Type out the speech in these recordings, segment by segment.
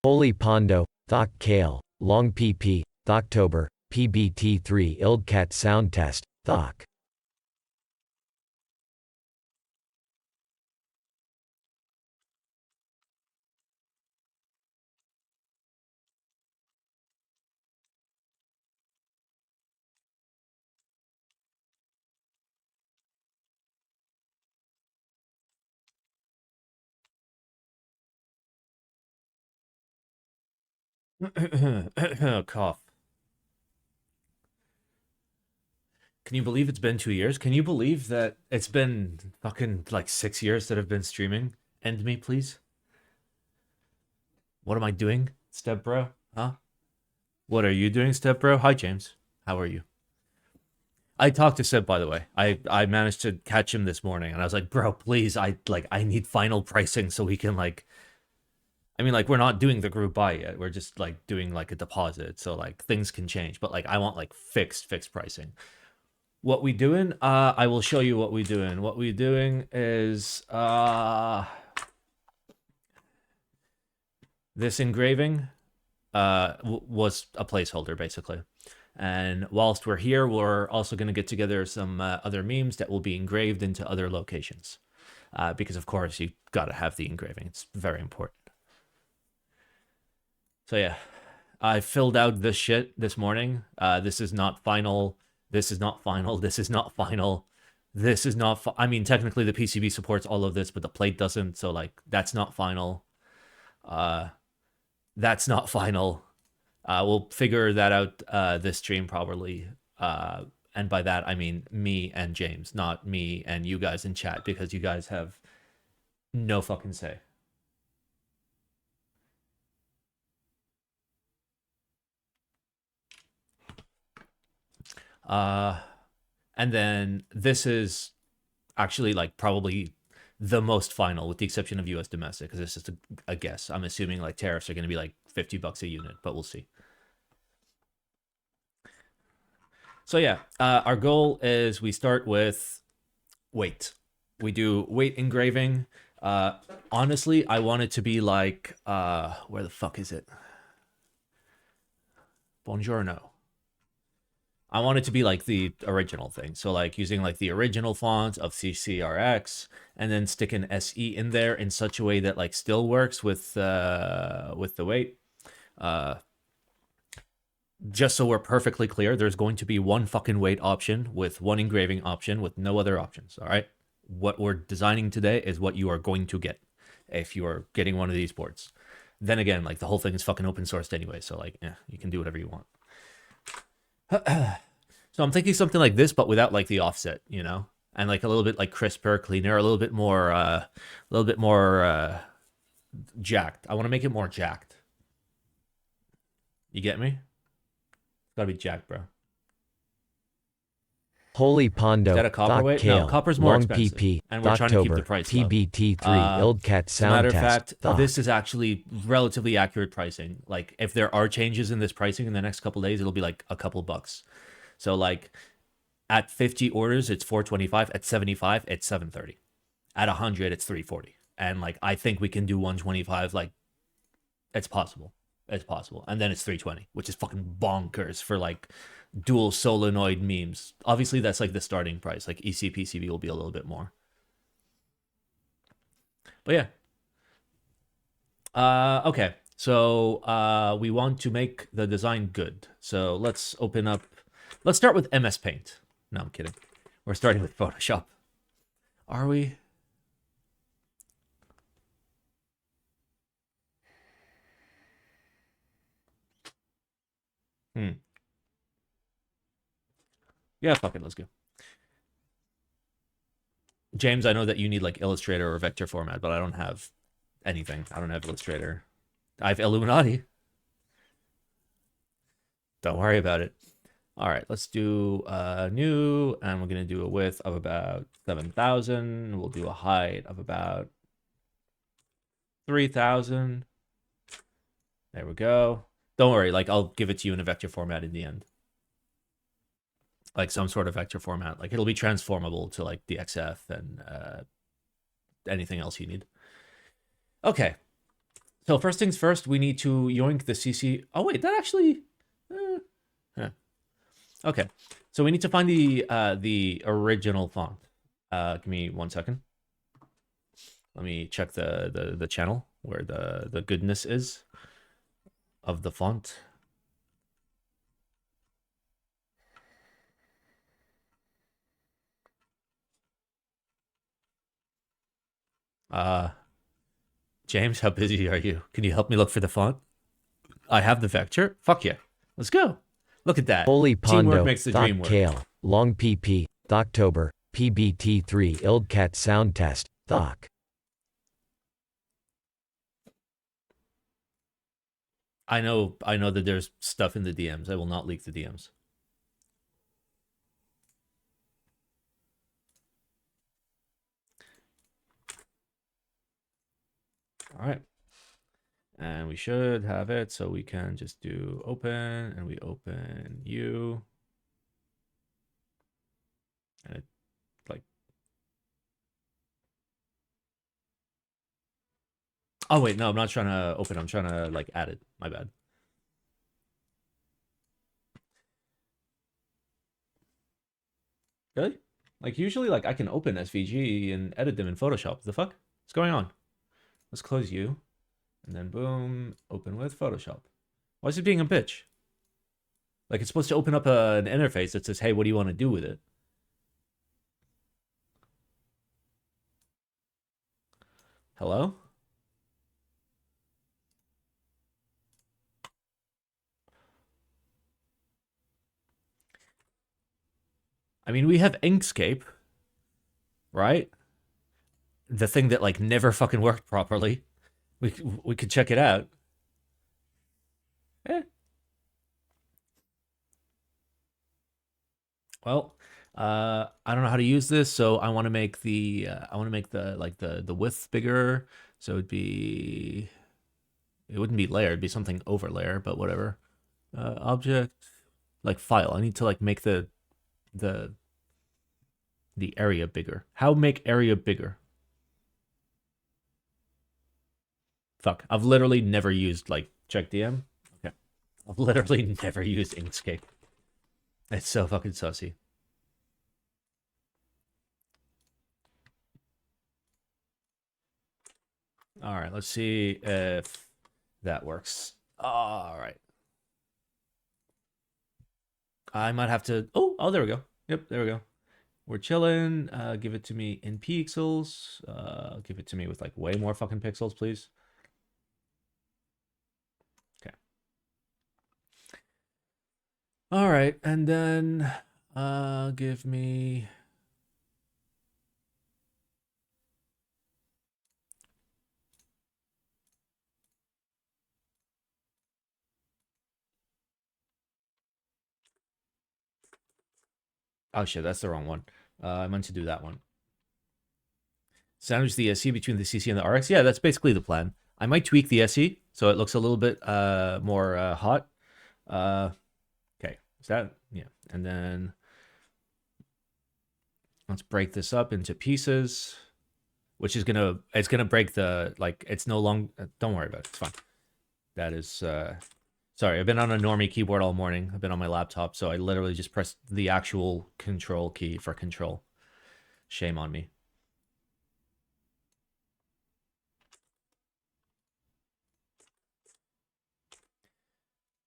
Holy Pondo, Thoc Kale, Long PP, Thoctober, PBT3 Ildcat Sound Test, Thoc. Cough. Can you believe it's been 2 years? Can you believe that it's been fucking like 6 years that I've been streaming? End me, please. What am I doing, step bro? Huh? What are you doing, step bro? Hi, James. How are you? I talked to Seb, by the way. I managed to catch him this morning, and I was like, bro, please, I need final pricing so we can like. I mean, like, we're not doing the group buy yet. We're just like doing like a deposit, so like things can change. But like, I want like fixed pricing. What we doing? I will show you what we doing. What we doing is this engraving was a placeholder basically. And whilst we're here, we're also going to get together some other memes that will be engraved into other locations. Because of course you got to have the engraving. It's very important. So yeah, I filled out this shit this morning. This is not final. This is not final. This is not final. This is not. I mean, technically the PCB supports all of this, but the plate doesn't. So like, that's not final. That's not final. We'll figure that out this stream probably. And by that I mean me and James, not me and you guys in chat, because you guys have no fucking say. And then this is actually like probably the most final, with the exception of US domestic, because it's just a guess. I'm assuming like tariffs are going to be like $50 a unit, but we'll see. So yeah, our goal is we start with weight. We do weight engraving. Honestly, I want it to be like, where the fuck is it? Buongiorno. I want it to be like the original thing. So like using like the original font of CCRX, and then stick an SE in there in such a way that like still works with the weight. Just so we're perfectly clear, there's going to be one fucking weight option with one engraving option with no other options. All right. What we're designing today is what you are going to get if you are getting one of these boards. Then again, like the whole thing is fucking open sourced anyway. So like, yeah, you can do whatever you want. So I'm thinking something like this, but without like the offset, you know, and like a little bit like crisper, cleaner, a little bit more jacked. I want to make it more jacked. You get me? It's gotta be jacked, bro. Holy Pondo, Is that a copper Thoc weight? Kale, No, copper's more Long expensive, PP, and we're trying to keep the Thoctober, price low. PBT3 Ildcat As a matter Sound of Test, fact, Thoc. this is actually relatively accurate pricing. Like, if there are changes in this pricing in the next couple days, it'll be like a couple bucks. So like, at 50 orders, it's 425. At 75, it's 730. At 100, it's 340. And like, I think we can do 125. Like, it's possible. It's possible. And then it's 320, which is fucking bonkers for like dual solenoid memes. Obviously, that's like the starting price. Like ECPCB will be a little bit more. But yeah. Okay. So we want to make the design good. So let's open up. Let's start with MS Paint. No, I'm kidding. We're starting with Photoshop. Are we? Yeah, fuck it. Let's go. James, I know that you need like Illustrator or vector format, but I don't have anything. I don't have Illustrator. I have Illuminati. Don't worry about it. All right, let's do new, and we're gonna do a width of about 7,000. We'll do a height of about 3,000. There we go. Don't worry, like I'll give it to you in a vector format in the end. Like some sort of vector format. Like it'll be transformable to like the XF and anything else you need. Okay, So first things first, we need to yoink the CC. Oh wait, that actually. Yeah. Okay, so we need to find the original font. Give me 1 second. Let me check the channel where the goodness is of the font. James, how busy are you? Can you help me look for the font? I have the vector. Fuck yeah. Let's go. Look at that. Holy Teamwork Pondo, makes the Thoc dream work. Kale, Long PP, October, PBT3 ILDCAT Sound Test, THOCC. I know that there's stuff in the DMs. I will not leak the DMs. All right. And we should have it, so we can just do open, and we open you. And it, like... Oh, wait, no, I'm not trying to open. I'm trying to, like, add it. My bad. Really? Like, usually, like, I can open SVG and edit them in Photoshop. The fuck? What's going on? Let's close you. And then, boom, open with Photoshop. Why is it being a bitch? Like, it's supposed to open up an interface that says, hey, what do you want to do with it? Hello? I mean, we have Inkscape, right? The thing that, like, never fucking worked properly. We could check it out. Eh. Well, I don't know how to use this, so I want to make the like the width bigger. So it wouldn't be layer, it'd be something over layer, but whatever. Object, like file. I need to like make the area bigger. How make area bigger? Fuck, I've literally never used like check DM. Okay, I've literally never used Inkscape. It's so fucking sussy. All right, let's see if that works. All right. I might have to... Oh, there we go. Yep, there we go. We're chilling. Give it to me in pixels. Give it to me with like way more fucking pixels, please. Okay. All right, and then give me... Oh shit, that's the wrong one. I meant to do that one. Sandwich the SE between the CC and the RX. Yeah, that's basically the plan. I might tweak the SE so it looks a little bit more hot. Okay, is that... Yeah, and then let's break this up into pieces, which is it's gonna break the, like, it's no longer... Don't worry about it, it's fine. That is... Sorry, I've been on a normie keyboard all morning. I've been on my laptop, so I literally just pressed the actual control key for control. Shame on me.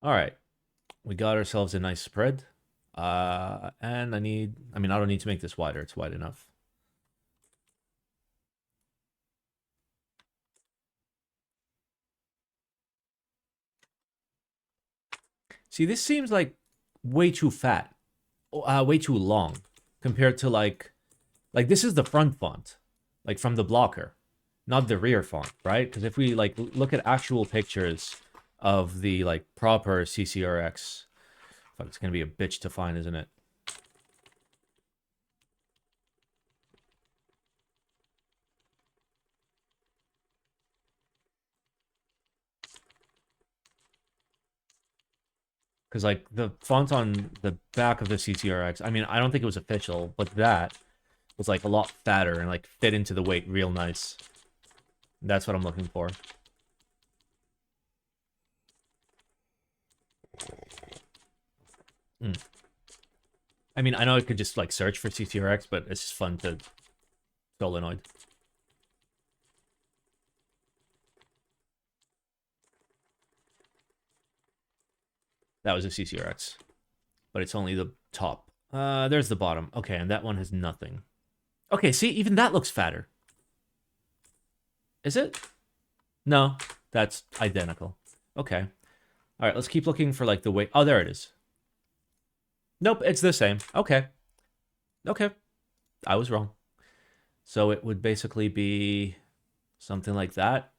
All right, we got ourselves a nice spread. And I don't need to make this wider. It's wide enough. See, this seems like way too fat, way too long compared to like this is the front font, like from the blocker, not the rear font, right? Because if we like look at actual pictures of the like proper CCRX, fuck, it's gonna be a bitch to find, isn't it? Because like the font on the back of the CCRX, I mean, I don't think it was official, but that was like a lot fatter and like fit into the weight real nice. That's what I'm looking for. I mean, I know I could just like search for CCRX, but it's just fun to solenoid. That was a CCRX, but it's only the top. There's the bottom. Okay, and that one has nothing. Okay, see, even that looks fatter. Is it? No, that's identical. Okay. All right, let's keep looking for like the weight. Oh, there it is. Nope, it's the same. Okay. Okay. I was wrong. So it would basically be something like that.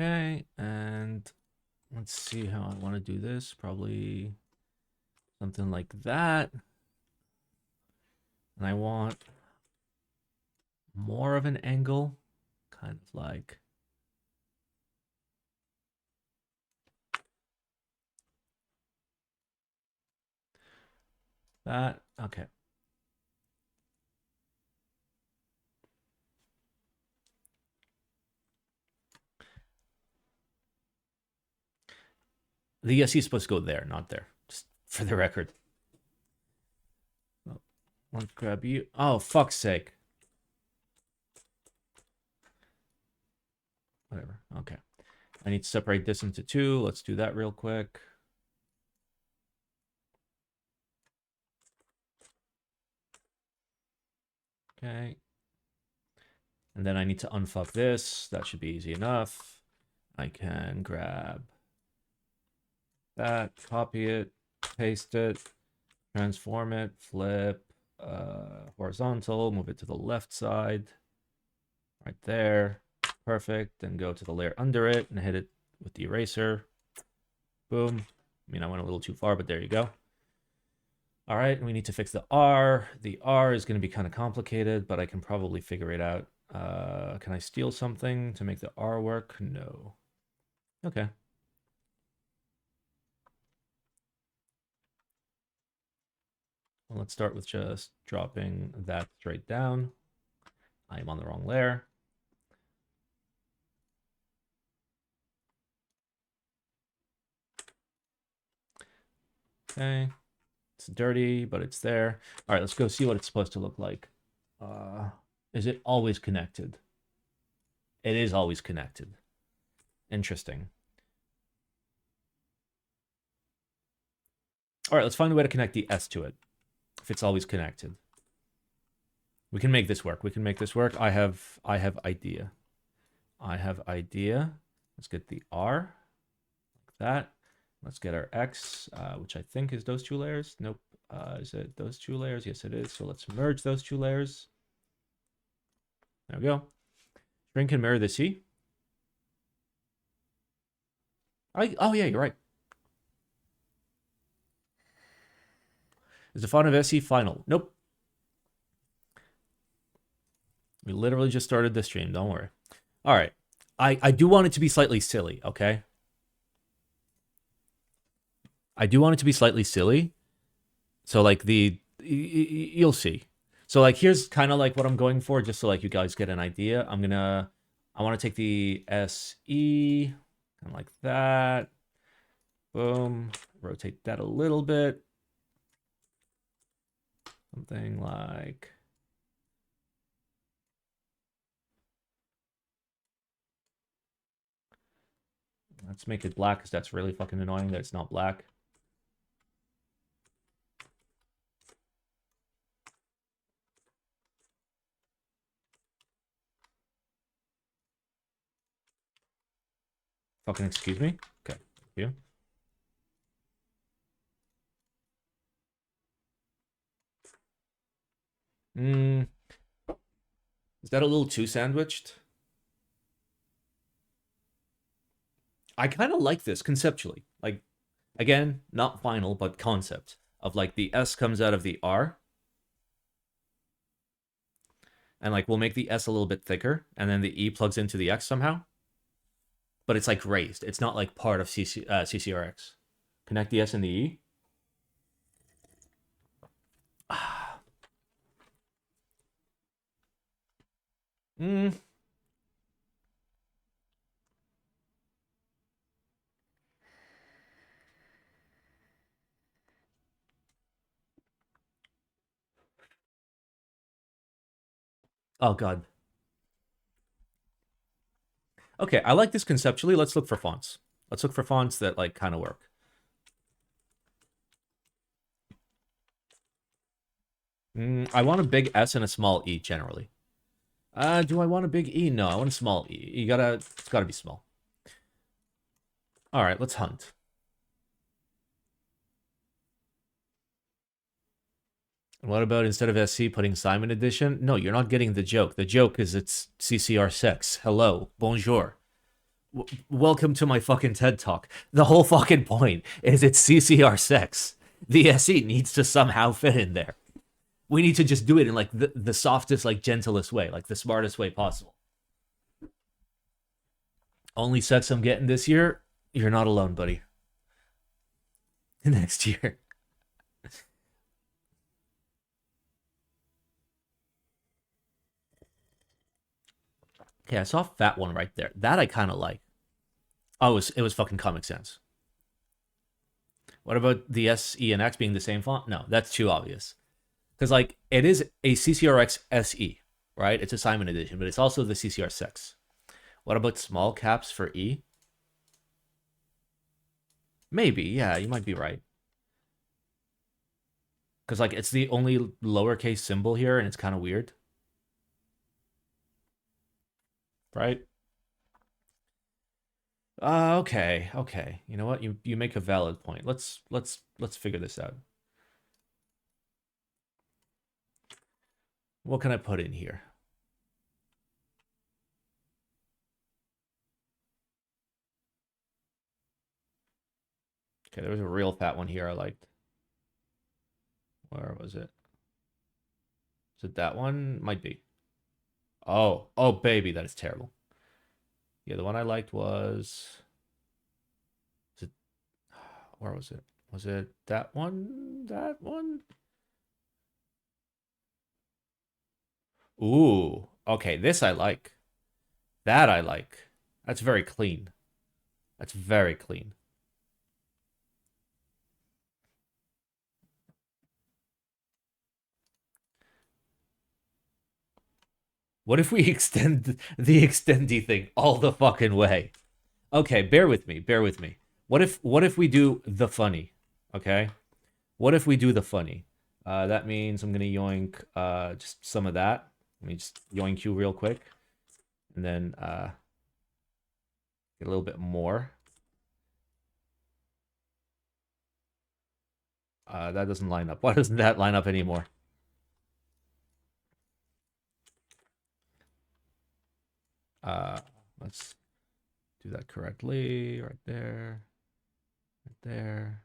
Okay, and let's see how I want to do this. Probably something like that. And I want more of an angle, kind of like that. Okay. The ESC is supposed to go there, not there. Just for the record. Oh, let's grab you. Oh, fuck's sake. Whatever. Okay. I need to separate this into two. Let's do that real quick. Okay. And then I need to unfuck this. That should be easy enough. I can grab that, copy it, paste it, transform it, flip, horizontal, move it to the left side, right there. Perfect. Then go to the layer under it and hit it with the eraser. Boom. I mean, I went a little too far, but there you go. All right, and we need to fix the R. The R is going to be kind of complicated, but I can probably figure it out. Can I steal something to make the R work? No. Okay. Well, let's start with just dropping that straight down. I am on the wrong layer. Okay. It's dirty, but it's there. All right, let's go see what it's supposed to look like. Is it always connected? It is always connected. Interesting. All right, let's find a way to connect the S to it. If it's always connected. We can make this work. We can make this work. I have idea. I have idea. Let's get the R like that. Let's get our X, which I think is those two layers. Nope. Is it those two layers? Yes, it is. So let's merge those two layers. There we go. Shrink and mirror the C. Oh yeah, you're right. Is the font of SE final? Nope. We literally just started the stream. Don't worry. All right. I do want it to be slightly silly, okay? I do want it to be slightly silly. So like you'll see. So like here's kind of like what I'm going for, just so like you guys get an idea. I want to take the SE, kind of like that. Boom. Rotate that a little bit. Something like... Let's make it black, because that's really fucking annoying that it's not black. Fucking excuse me? Okay, thank you. Mm, is that a little too sandwiched? I kind of like this conceptually. Like, again, not final, but concept of like the S comes out of the R, and like we'll make the S a little bit thicker, and then the E plugs into the X somehow. But it's like raised. It's not like part of CCRX. Connect the S and the E. Mm. Oh god. Okay, I like this conceptually. Let's look for fonts. Let's look for fonts that like kind of work. I want a big S and a small E generally. Do I want a big E? No, I want a small E. It's gotta be small. All right, let's hunt. What about instead of SC putting Simon Edition? No, you're not getting the joke. The joke is it's CCR6. Hello, bonjour. Welcome to my fucking TED Talk. The whole fucking point is it's CCR6. The SE needs to somehow fit in there. We need to just do it in like the softest, like gentlest way, like the smartest way possible. Only sex I'm getting this year, you're not alone, buddy. Next year. Okay, I saw a fat one right there. That I kind of like. Oh, it was fucking Comic Sans. What about the S, E, and X being the same font? No, that's too obvious. Because like it is a CCRX SE, right? It's a Simon edition, but it's also the CCR6. What about small caps for E? Maybe, yeah, you might be right. Because like it's the only lowercase symbol here, and it's kind of weird, right? Okay, okay. You know what? You make a valid point. Let's figure this out. What can I put in here? Okay, there was a real fat one here I liked. Where was it? Is it that one? Might be. Oh, oh baby, that is terrible. Yeah, the one I liked was it where was it? Was it that one? That one? Ooh. Okay, this I like. That I like. That's very clean. That's very clean. What if we extend the extendy thing all the fucking way? Okay, bear with me. Bear with me. What if we do the funny? Okay? What if we do the funny? That means I'm gonna yoink just some of that. Let me just yoink you real quick. And then get a little bit more. That doesn't line up. Why doesn't that line up anymore? Let's do that correctly. Right there. Right there.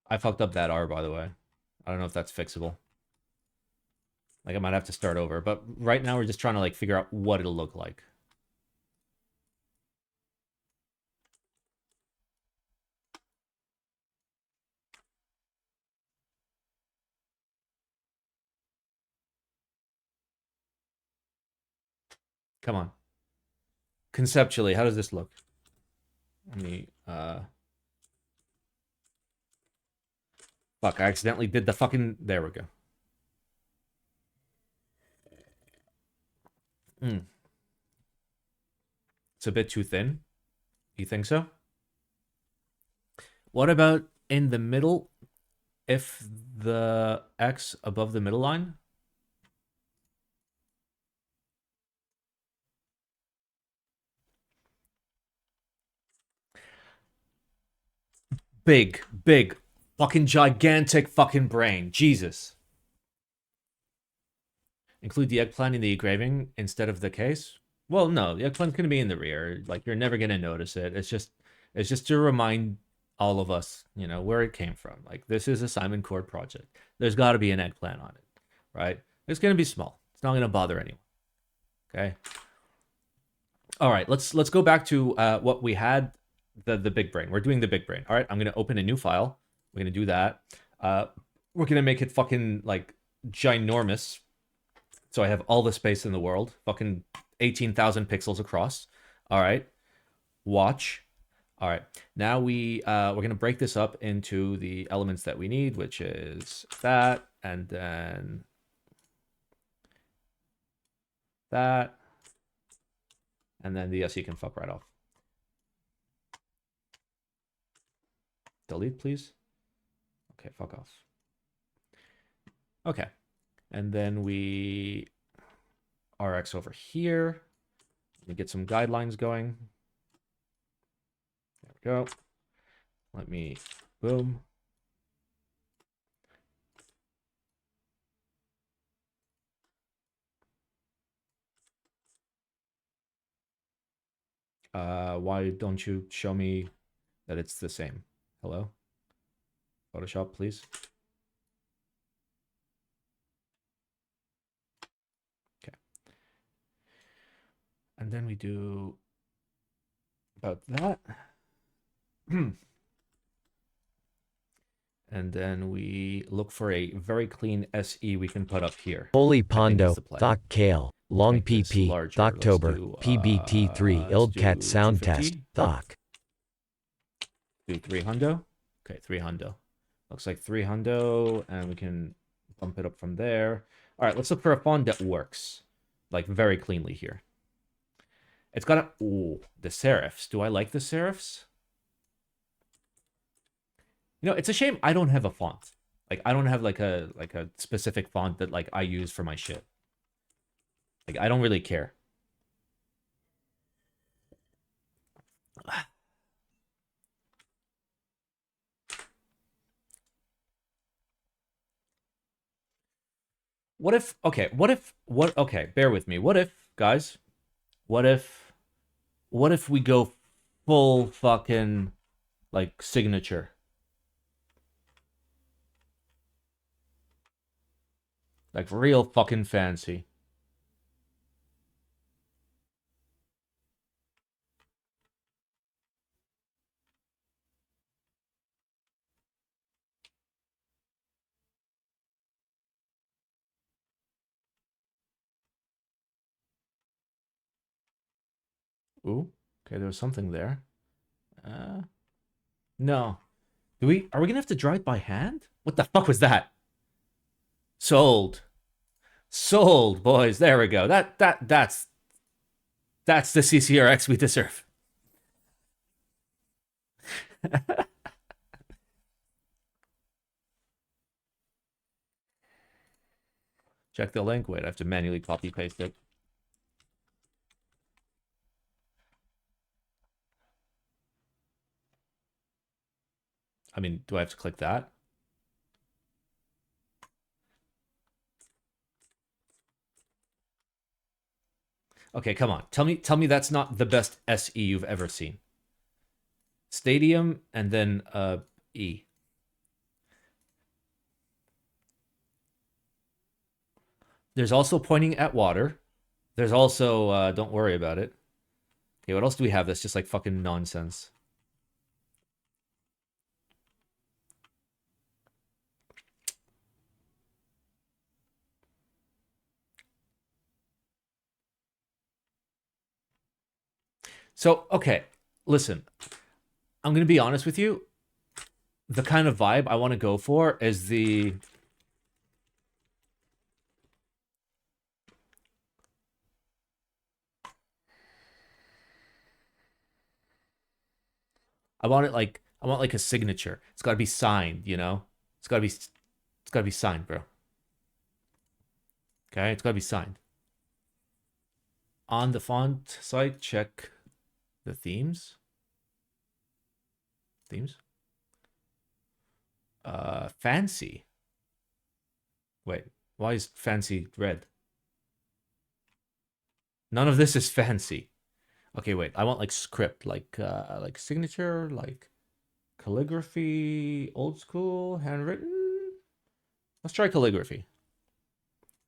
I fucked up that R, by the way. I don't know if that's fixable. Like, I might have to start over. But right now, we're just trying to, like, figure out what it'll look like. Come on. Conceptually, how does this look? Let me, Fuck, I accidentally did the fucking... There we go. It's a bit too thin. You think so? What about in the middle? If the X above the middle line? big, big, fucking gigantic fucking brain. Jesus. Include the eggplant in the engraving instead of the case? Well, no, the eggplant's gonna be in the rear. Like, you're never gonna notice it. It's just to remind all of us, you know, where it came from. Like, this is a Simon Cord project. There's got to be an eggplant on it, right? It's gonna be small. It's not gonna bother anyone. Okay. All right. Let's go back to what we had. The big brain. We're doing the big brain. All right. I'm gonna open a new file. We're gonna do that. We're gonna make it fucking like ginormous. So I have all the space in the world. Fucking 18,000 pixels across. All right. Watch. All right. Now we're gonna break this up into the elements that we need, which is that, and then that, and then the SE can fuck right off. Delete, please. Okay, fuck off. Okay. And then we RX over here. Let me get some guidelines going. There we go. Let me, boom. Why don't you show me that it's the same? Hello? Photoshop, please. Okay. And then we do about that. And then we look for a very clean SE we can put up here. Holy Pondo, Thoc Kale, Long PP, Thoctober, PBT3, Ildcat Sound Test, Thoc. Do 3 hundo. Okay, 3 hundo. Looks like 3 hundo, and we can bump it up from there. All right, let's look for a font that works, like, very cleanly here. It's got a... Ooh, the serifs. Do I like the serifs? You know, it's a shame I don't have a font. Like, I don't have, like a specific font that, like, I use for my shit. Like, I don't really care. What if, okay, okay, bear with me. What if, guys, what if we go full fucking, like, signature? Like, real fucking fancy. Ooh, okay, there was something there. No. Are we gonna have to draw it by hand? What the fuck was that? Sold. Sold, boys. There we go. That's the CCRX we deserve. Check the link. Wait, I have to manually copy paste it. I mean, do I have to click that? Okay, come on. Tell me that's not the best SE you've ever seen. Stadium and then E. There's also pointing at water. There's also don't worry about it. Okay, what else do we have that's just like fucking nonsense? So, okay, listen. I'm going to be honest with you. The kind of vibe I want to go for is the... I want like a signature. It's got to be signed, you know? It's got to be signed, bro. Okay? It's got to be signed. On the font site, check the themes. Themes? Fancy. Wait, why is fancy red? None of this is fancy. Okay, wait. I want like script, like signature, like calligraphy, old school, handwritten. Let's try calligraphy.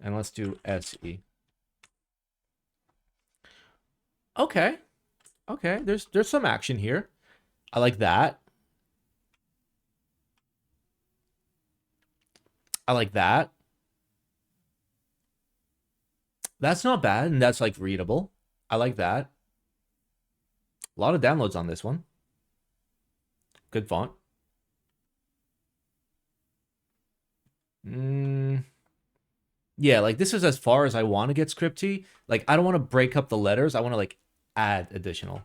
And let's do SE. Okay. Okay, there's some action here. I like that. I like that. That's not bad, and that's like readable. I like that. A lot of downloads on this one. Good font. Yeah, like this is as far as I want to get scripty. Like I don't want to break up the letters. I want to like add additional.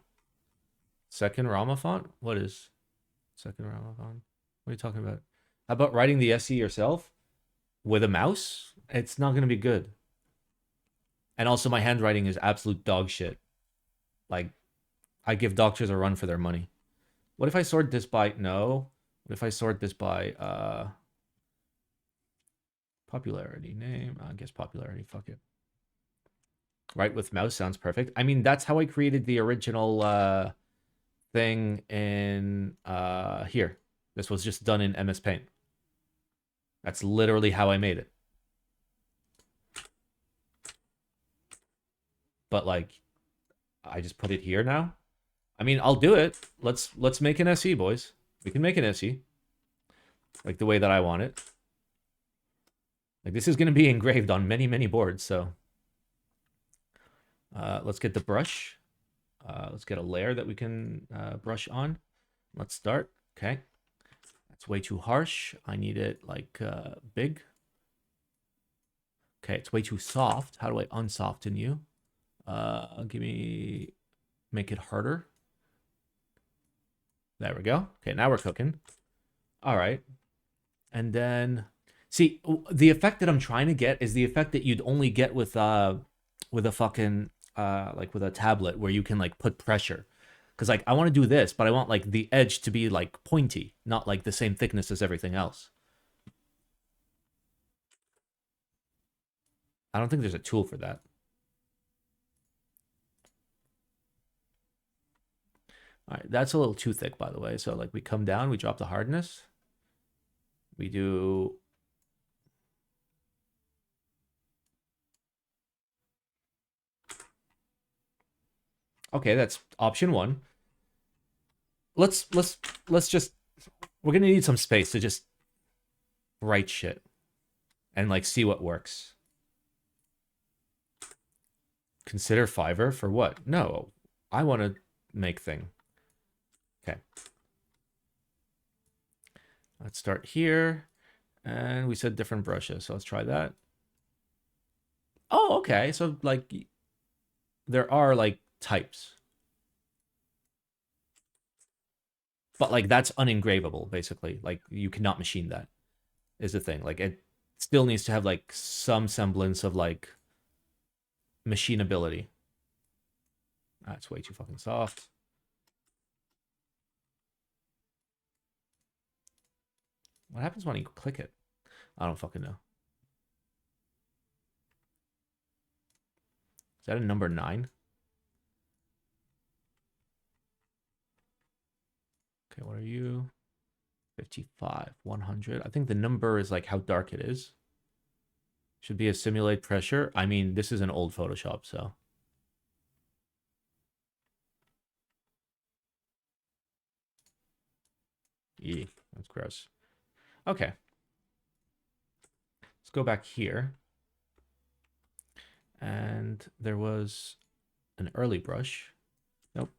Second Rama font? What is second Rama font? What are you talking about? How about writing the SE yourself with a mouse? It's not going to be good. And also my handwriting is absolute dog shit. Like I give doctors a run for their money. What if I sort this by no? What if I sort this by popularity name? I guess popularity, fuck it. Right with mouse sounds perfect. I mean, that's how I created the original thing in here. This was just done in MS Paint. That's literally how I made it. But like I just put it here now. I mean, I'll do it. Let's make an SE, boys. We can make an SE. Like the way that I want it. Like this is going to be engraved on many, many boards, so let's get the brush. Let's get a layer that we can brush on. Let's start. Okay. That's way too harsh. I need it like big. Okay, it's way too soft. How do I unsoften you? Make it harder. There we go. Okay, now we're cooking. All right. And then, see, the effect that I'm trying to get is the effect that you'd only get with a fucking, like with a tablet where you can like put pressure. Because like I want to do this, but I want like the edge to be like pointy, not like the same thickness as everything else. I don't think there's a tool for that. All right, that's a little too thick, by the way. So like we come down, we drop the hardness. We do... Okay, that's option one. Let's just... We're gonna need some space to just write shit and like see what works. Consider Fiverr for what? No, I want to make thing. Okay. Let's start here. And we said different brushes, so let's try that. Oh, okay. So like there are like types. But like that's unengravable, basically. Like you cannot machine that, is the thing. Like it still needs to have like some semblance of like machinability. That's way too fucking soft. What happens when you click it? I don't fucking know. Is that a number 9? Okay, what are you? 55, 100. I think the number is like how dark it is. Should be a simulate pressure. I mean, this is an old Photoshop, so. Eee, that's gross. Okay. Let's go back here. And there was an early brush. Nope.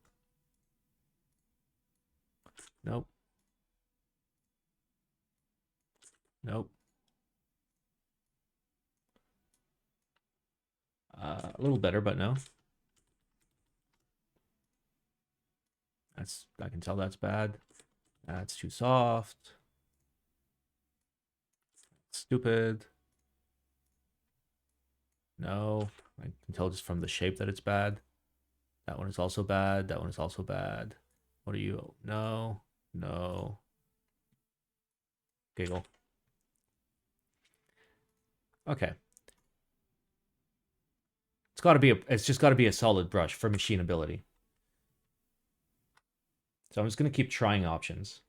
Nope. Nope. A little better, but no. I can tell that's bad. That's too soft. Stupid. No, I can tell just from the shape that it's bad. That one is also bad. That one is also bad. What are you? No, no. Giggle. Okay. It's just gotta be a solid brush for machinability. So I'm just gonna keep trying options.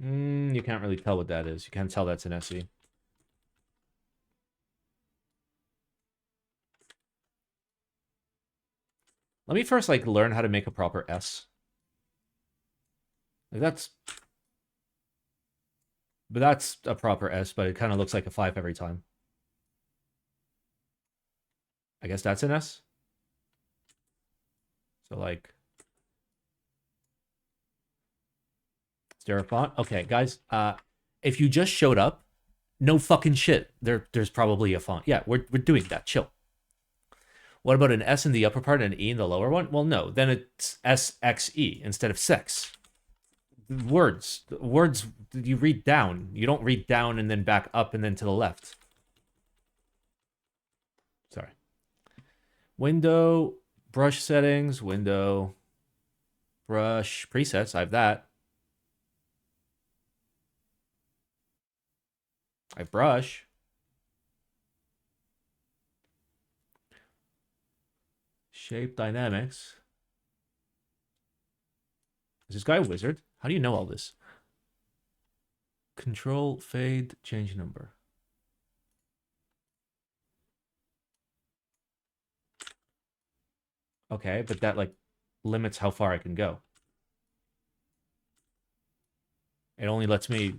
You can't really tell what that is. You can't tell that's an SE. Let me first like learn how to make a proper S. Like that's a proper S, but it kind of looks like a 5 every time. I guess that's an S. So like, is there a font? Okay, guys. If you just showed up, no fucking shit. There's probably a font. Yeah, we're doing that. Chill. What about an S in the upper part and an E in the lower one? Well, no. Then it's SXE instead of sex. Words you read down. You don't read down and then back up and then to the left. Sorry. Window, brush settings, window, brush, presets. I have that. I brush. Shape dynamics. Is this guy a wizard? How do you know all this? Control, fade, change number. Okay, but that like limits how far I can go. It only lets me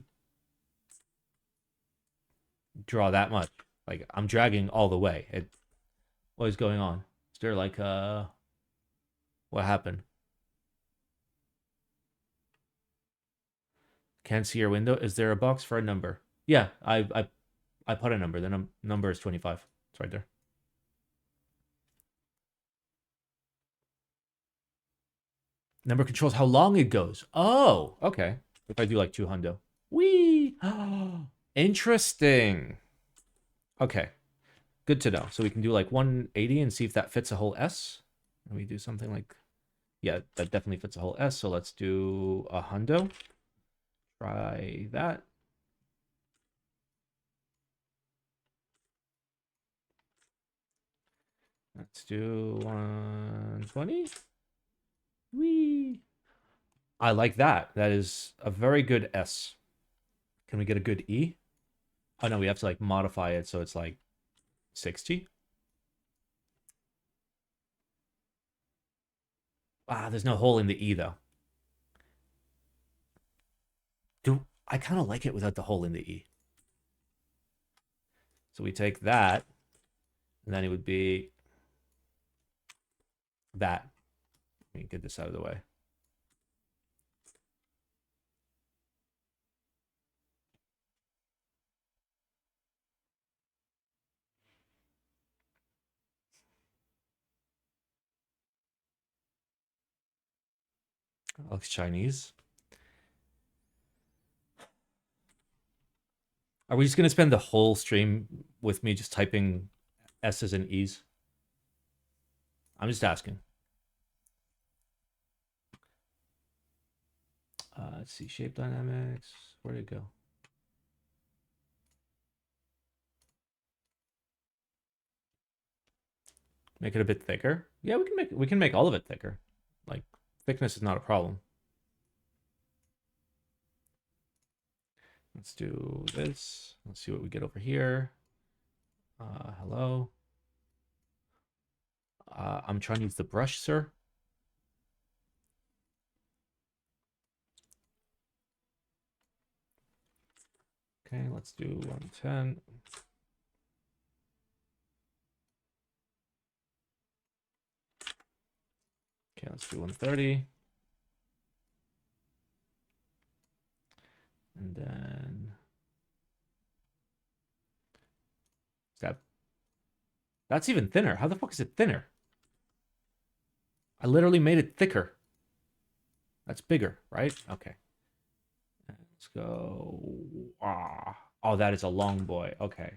draw that much. Like I'm dragging all the way. What is going on? Is there like what happened? Can't see your window. Is there a box for a number? Yeah, I put a number. The number is 25. It's right there. Number controls how long it goes. Oh, okay. If I do like 200. Wee. Interesting. Okay. Good to know. So we can do like 180 and see if that fits a whole S. And we do something like, yeah, that definitely fits a whole S. So let's do a hundo. Try that. Let's do 120. Wee. I like that. That is a very good S. Can we get a good E? Oh no, we have to like modify it so it's like 60. There's no hole in the E though. I kind of like it without the hole in the E. So we take that, and then it would be that. Let me get this out of the way. Looks Chinese. Are we just gonna spend the whole stream with me just typing S's and E's? I'm just asking. Let's see, shape dynamics. Where'd it go? Make it a bit thicker. Yeah, we can make all of it thicker. Like thickness is not a problem. Let's do this. Let's see what we get over here. Hello. I'm trying to use the brush, sir. Okay, let's do 110. Okay, let's do 130. And then that's even thinner. How the fuck is it thinner? I literally made it thicker. That's bigger, right? Okay. Let's go. Oh, that is a long boy. Okay.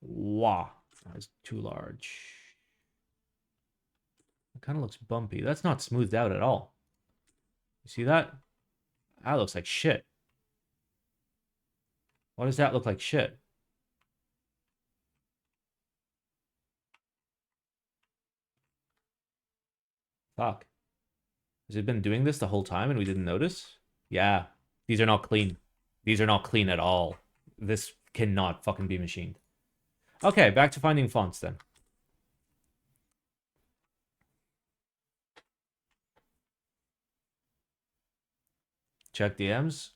Wow. That is too large. It kind of looks bumpy. That's not smoothed out at all. You see that? That looks like shit. Why does that look like shit? Fuck. Has it been doing this the whole time and we didn't notice? Yeah. These are not clean. These are not clean at all. This cannot fucking be machined. Okay, back to finding fonts then. Check DMs.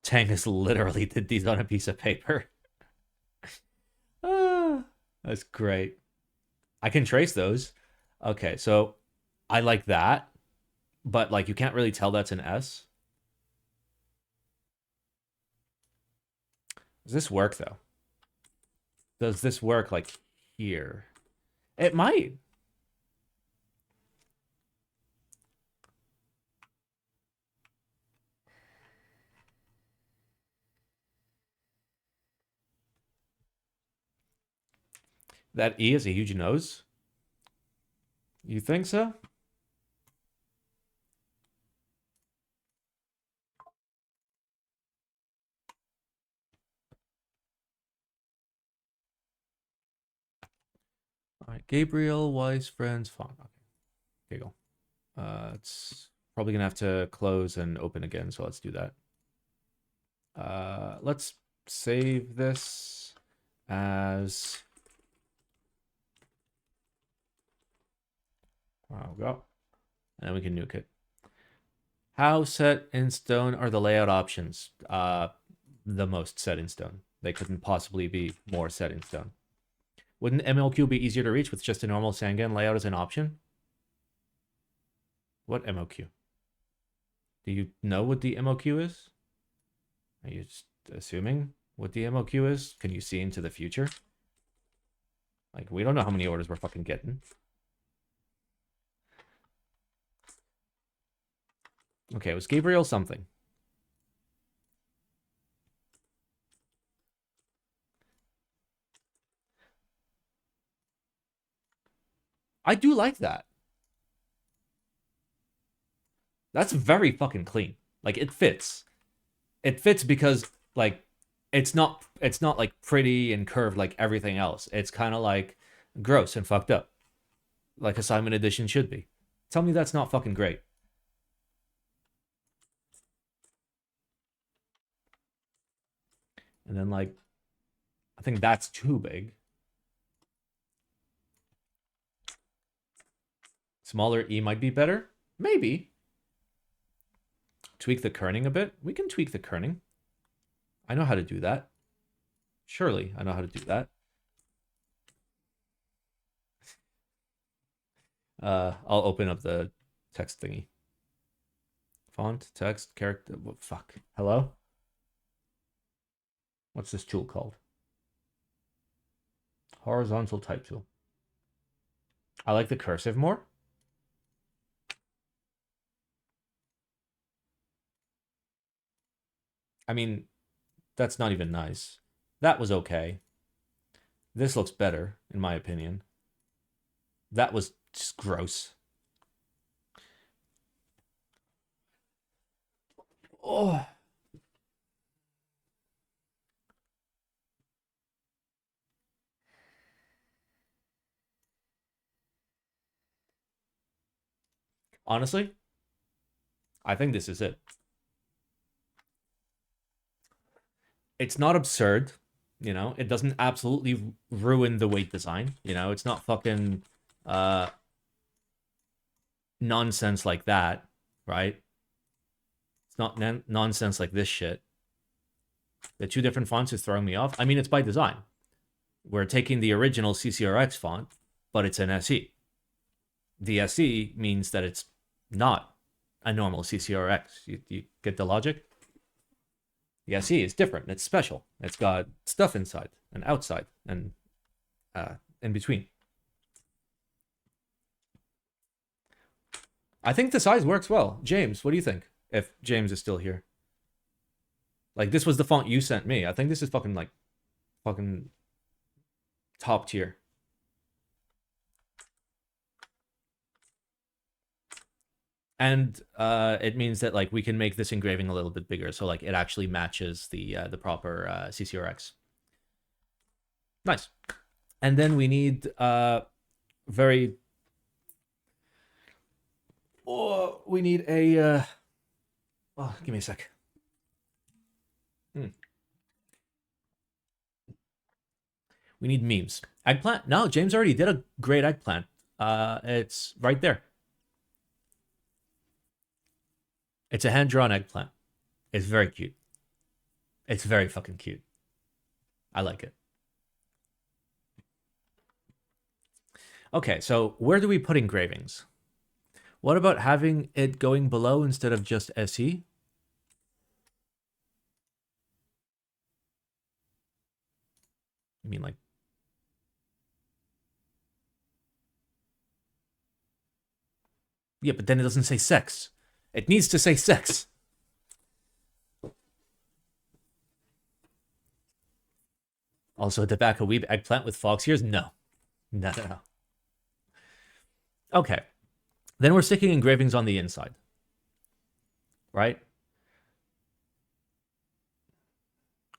Tangus literally did these on a piece of paper. That's great. I can trace those. Okay, so I like that, but like you can't really tell that's an S. Does this work though? Does this work like here? It might. That E is a huge nose. You think so? All right, Gabriel, Weiss, friends, font. Okay, here you go. It's probably gonna have to close and open again, so let's do that. Let's save this as. There we go. And then we can nuke it. How set in stone are the layout options? The most set in stone. They couldn't possibly be more set in stone. Wouldn't MLQ be easier to reach with just a normal Sangan layout as an option? What MLQ? Do you know what the MLQ is? Are you just assuming what the MLQ is? Can you see into the future? Like, we don't know how many orders we're fucking getting. Okay, it was Gabriel something. I do like that. That's very fucking clean. Like, it fits. It fits because, like, it's not like pretty and curved like everything else. It's kind of like gross and fucked up. Like Assignment Edition should be. Tell me that's not fucking great. And then, like, I think that's too big. Smaller E might be better. Maybe. Tweak the kerning a bit. We can tweak the kerning. I know how to do that. Surely I know how to do that. I'll open up the text thingy. Font, text, character. What, fuck. Hello? What's this tool called? Horizontal type tool. I like the cursive more. I mean, that's not even nice. That was okay. This looks better, in my opinion. That was just gross. Oh. Honestly, I think this is it. It's not absurd, you know. It doesn't absolutely ruin the weight design, you know. It's not fucking nonsense like that, right? It's not nonsense like this shit. The two different fonts is throwing me off. I mean, it's by design. We're taking the original CCRX font, but it's an SE. The SE means that it's not a normal CCRX. You get the logic? The SE is different. It's special. It's got stuff inside and outside and in between. I think the size works well. James, what do you think? If James is still here. Like, this was the font you sent me. I think this is fucking top tier. And it means that like we can make this engraving a little bit bigger, so like it actually matches the proper CCRX. Nice. And then we need very. Oh, we need a. Oh, give me a sec. We need memes. Eggplant? No, James already did a great eggplant. It's right there. It's a hand-drawn eggplant. It's very cute. It's very fucking cute. I like it. Okay, so where do we put engravings? What about having it going below instead of just SE? I mean, like... Yeah, but then it doesn't say sex. It needs to say sex. Also, a tobacco weeb eggplant with fox ears? No. No, no, no. Okay. Then we're sticking engravings on the inside. Right?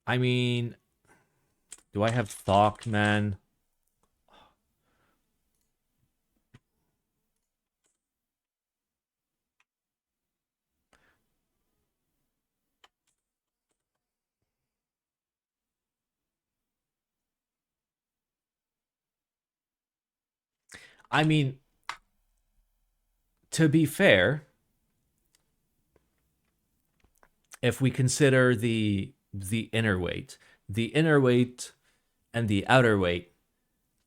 I mean, do I have XTHOCC, man? I mean, to be fair, if we consider the inner weight and the outer weight,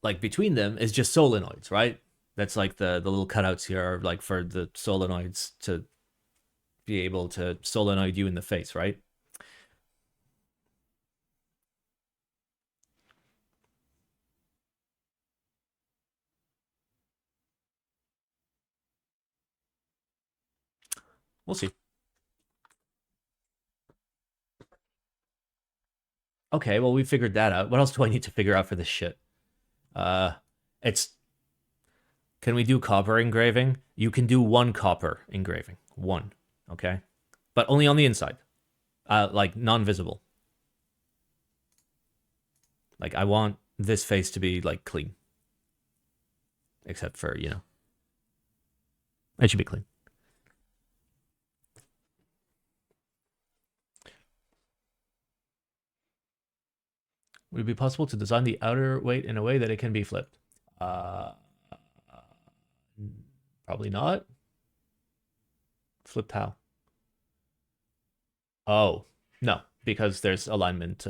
like between them is just solenoids, right? That's like the little cutouts here are like for the solenoids to be able to solenoid you in the face, right? We'll see. Okay, well, we figured that out. What else do I need to figure out for this shit? It's... Can we do copper engraving? You can do one copper engraving. One, okay? But only on the inside. Like, non-visible. Like, I want this face to be, like, clean. Except for, you know. It should be clean. Would it be possible to design the outer weight in a way that it can be flipped? Probably not. Flipped how? Oh, no, because there's alignment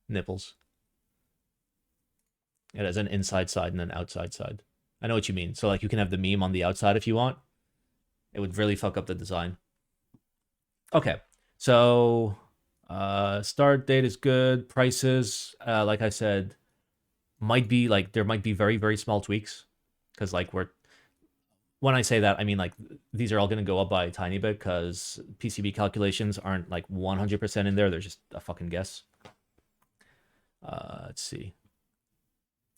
nipples. It has an inside side and an outside side. I know what you mean. So like you can have the meme on the outside if you want. It would really fuck up the design. Okay, so start date is good. Prices, like I said, might be like there might be very, very small tweaks. Because like when I say that, I mean like these are all going to go up by a tiny bit because PCB calculations aren't like 100% in there. They're just a fucking guess. Let's see.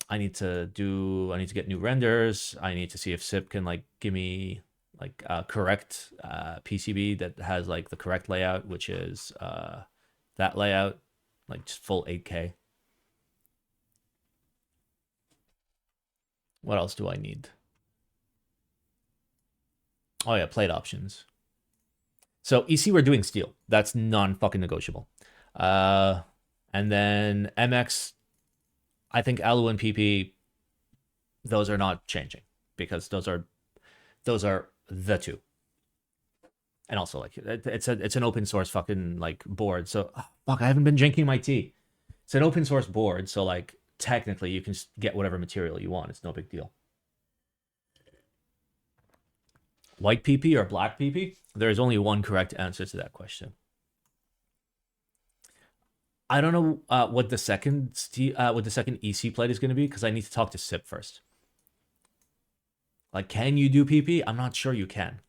I need to get new renders. I need to see if SIP can like give me like a correct PCB that has like the correct layout, which is that layout, like just full 8K. What else do I need? Oh yeah, plate options. So EC, we're doing steel. That's non-fucking negotiable. And then MX, I think Alu and PP, those are not changing because those are the two. And also like it's an open source fucking like board. So fuck, I haven't been drinking my tea. It's an open source board, so like technically you can just get whatever material you want. It's no big deal. White PP or black PP? There is only one correct answer to that question. I don't know what the second EC plate is going to be because I need to talk to SIP first. Like, can you do PP? I'm not sure you can.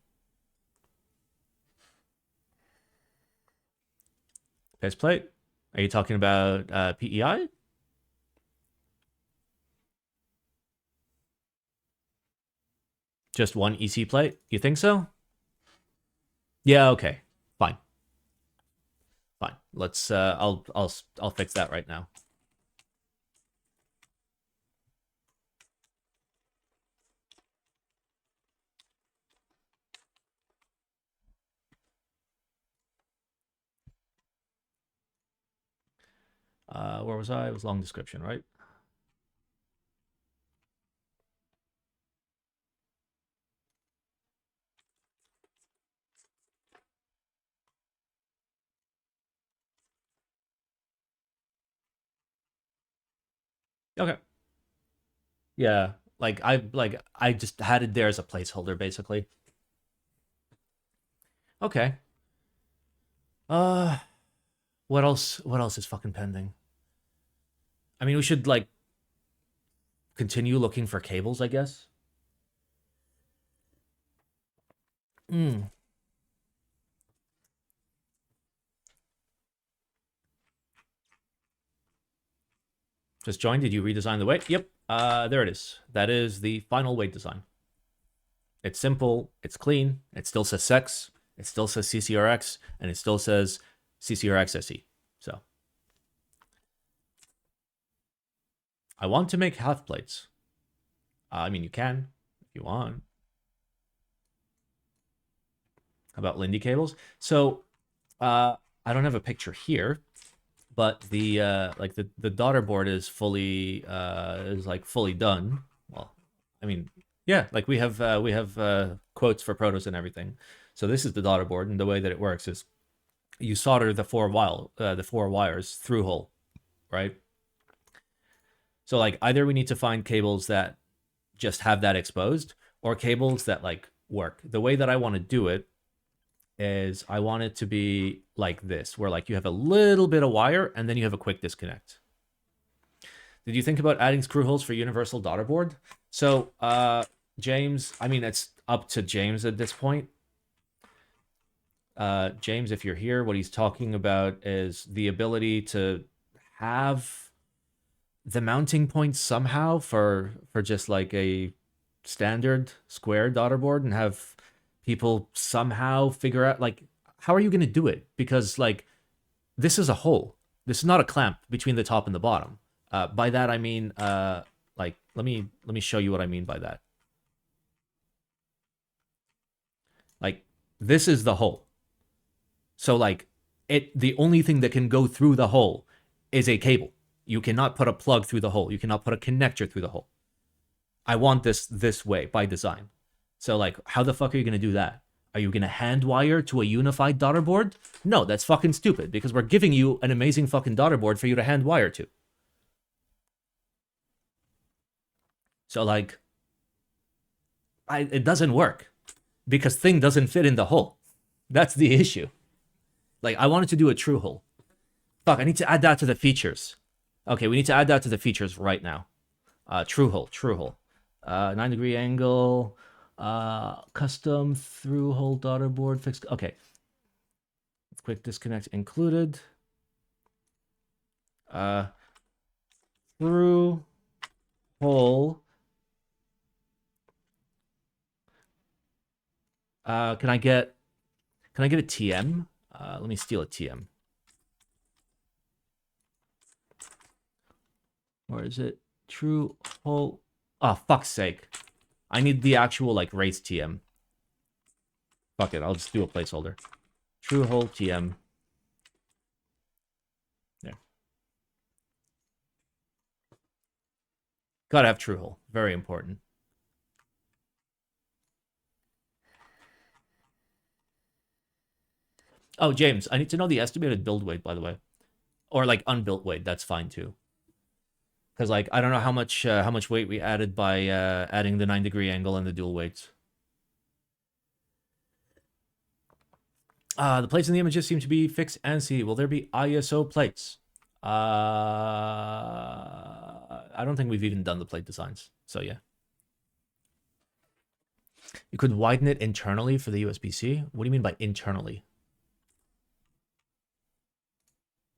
Faceplate? Are you talking about PEI? Just one EC plate? You think so? Yeah, okay. Fine. Fine. Let's I'll fix that right now. Where was I? It was long description, right? Okay. Yeah, I just had it there as a placeholder, basically. Okay. Uh, what else? What else is fucking pending? I mean, we should like continue looking for cables, I guess. Hmm. Just joined. Did you redesign the weight? Yep. There it is. That is the final weight design. It's simple. It's clean. It still says sex. It still says CCRX, and it still says CCRX SE. So I want to make half plates. I mean, you can if you want. How about Lindy cables? So I don't have a picture here, but the like the daughter board is fully fully done. Well, I mean, yeah, like we have quotes for protos and everything. So this is the daughter board, and the way that it works is you solder the four wires through hole, right? So like either we need to find cables that just have that exposed, or cables that like work. The way that I want to do it is I want it to be like this, where like you have a little bit of wire and then you have a quick disconnect. Did you think about adding screw holes for universal daughter board? So James, I mean, it's up to James at this point. James, if you're here, what he's talking about is the ability to have the mounting points somehow for just like a standard square daughter board, and have people somehow figure out like how are you going to do it, because like this is a hole, this is not a clamp between the top and the bottom. By that I mean like let me show you what I mean by that. Like this is the hole, so like the only thing that can go through the hole is a cable. You cannot put a plug through the hole, you cannot put a connector through the hole. I want this way by design. So like, how the fuck are you gonna do that? Are you gonna hand wire to a unified daughter board? No, that's fucking stupid, because we're giving you an amazing fucking daughter board for you to hand wire to. So like, it doesn't work because thing doesn't fit in the hole. That's the issue. Like, I wanted to do a true hole. Fuck, I need to add that to the features. Okay, we need to add that to the features right now. True hole, true hole. 9-degree angle, custom through hole daughter board fixed. Okay. Quick disconnect included. Through hole. Can I get a TM? Let me steal a TM. Where is it? True hole. Oh, fuck's sake. I need the actual, like, race TM. Fuck it, I'll just do a placeholder. True hole TM. There. Gotta have true hole. Very important. Oh, James, I need to know the estimated build weight, by the way. Or, like, unbuilt weight. That's fine, too. Because, like, I don't know how much weight we added by adding the 9-degree angle and the dual weights. The plates in the images seem to be fixed and see. Will there be ISO plates? I don't think we've even done the plate designs. So yeah. You could widen it internally for the USB-C. What do you mean by internally?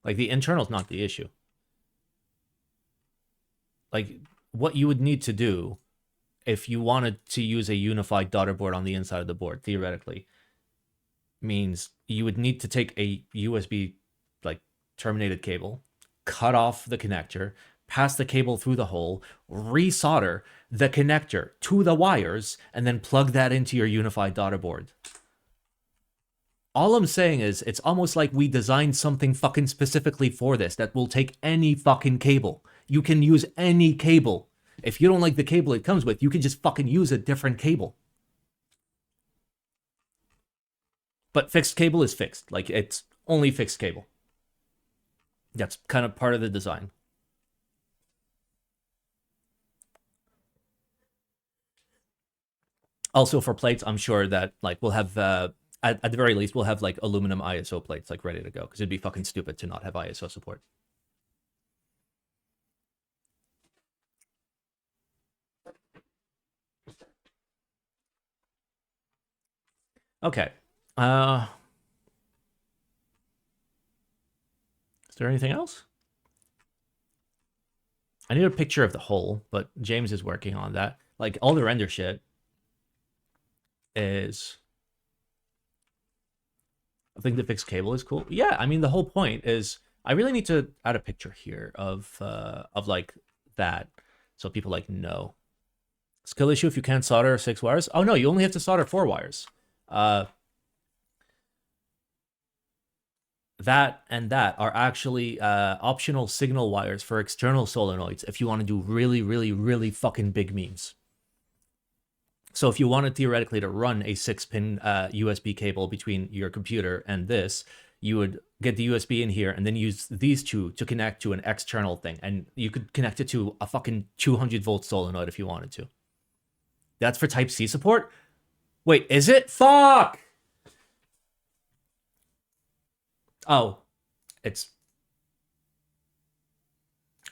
Like, the internal's not the issue. Like, what you would need to do if you wanted to use a unified daughter board on the inside of the board, theoretically, means you would need to take a USB, like, terminated cable, cut off the connector, pass the cable through the hole, resolder the connector to the wires, and then plug that into your unified daughter board. All I'm saying is, it's almost like we designed something fucking specifically for this that will take any fucking cable. You can use any cable. If you don't like the cable it comes with, you can just fucking use a different cable. But fixed cable is fixed. Like, it's only fixed cable. That's kind of part of the design. Also, for plates, I'm sure that, like, we'll have, at the very least, we'll have, like, aluminum ISO plates, like, ready to go. Because it'd be fucking stupid to not have ISO support. Okay. Is there anything else? I need a picture of the hole, but James is working on that. Like, all the render shit is... I think the fixed cable is cool. Yeah, I mean, the whole point is... I really need to add a picture here of like, that, so people, like, know. Skill issue if you can't solder 6 wires? Oh, no, you only have to solder 4 wires. That and that are actually optional signal wires for external solenoids if you want to do really, really, really fucking big memes. So if you wanted theoretically to run a 6-pin USB cable between your computer and this, you would get the USB in here and then use these two to connect to an external thing. And you could connect it to a fucking 200-volt solenoid if you wanted to. That's for Type-C support? Wait, is it? Fuck! Oh, it's...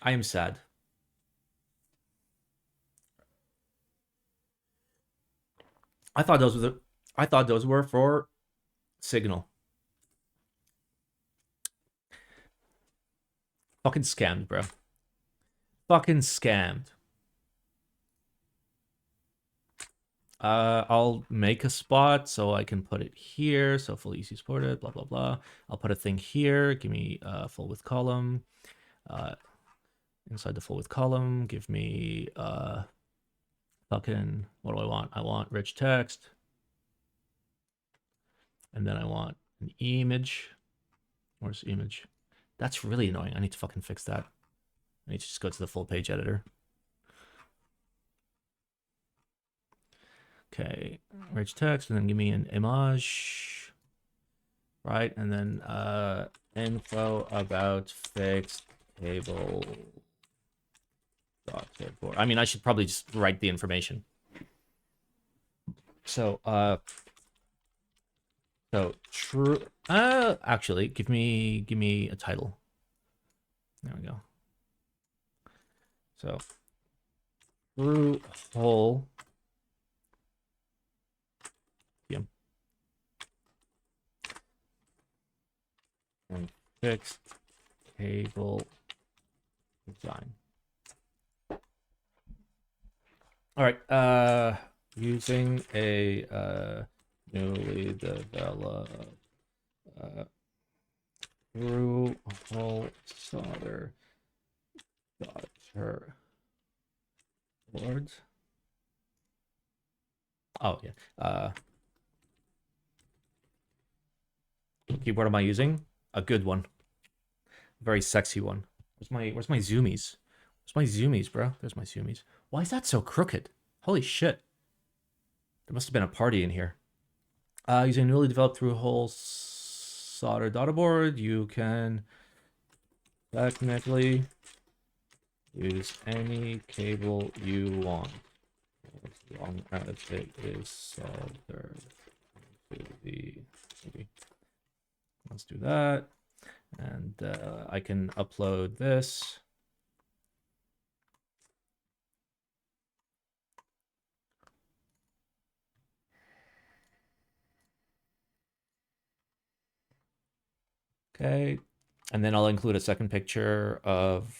I am sad. I thought those were for Signal. Fucking scammed, bro. Fucking scammed. I'll make a spot so I can put it here. So full EC supported, blah, blah, blah. I'll put a thing here. Give me a full width column. Inside the full width column, give me fucking, what do I want? I want rich text. And then I want an image. Where's image? That's really annoying. I need to fucking fix that. I need to just go to the full page editor. Okay, rich text, and then give me an image, right? And then info about fixed cable dot board. I mean, I should probably just write the information. So true. Actually, give me a title. There we go. So true hole. Yeah. And fixed cable design. All right. Using a newly developed through hole solder daughter boards. Oh yeah. Keyboard am I using? A good one. Very sexy one. Where's my zoomies? Where's my zoomies, bro? There's my zoomies. Why is that so crooked? Holy shit. There must have been a party in here. Using newly developed through hole solder daughter board, you can technically use any cable you want as long as it is soldered to the... Let's do that. And I can upload this. Okay. And then I'll include a second picture of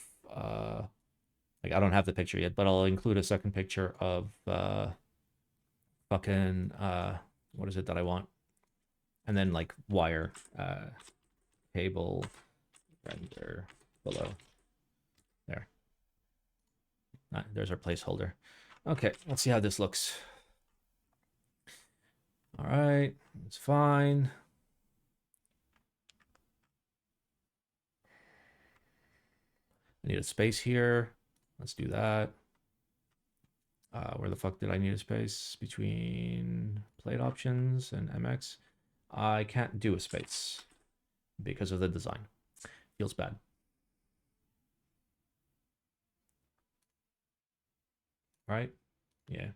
like I don't have the picture yet, but I'll include a second picture of fucking what is it that I want? And then like wire cable render below. There. There's our placeholder. Okay, let's see how this looks. All right, it's fine. I need a space here. Let's do that. Where the fuck did I need a space between plate options and MX? I can't do a space because of the design. Feels bad. Right? Yeah.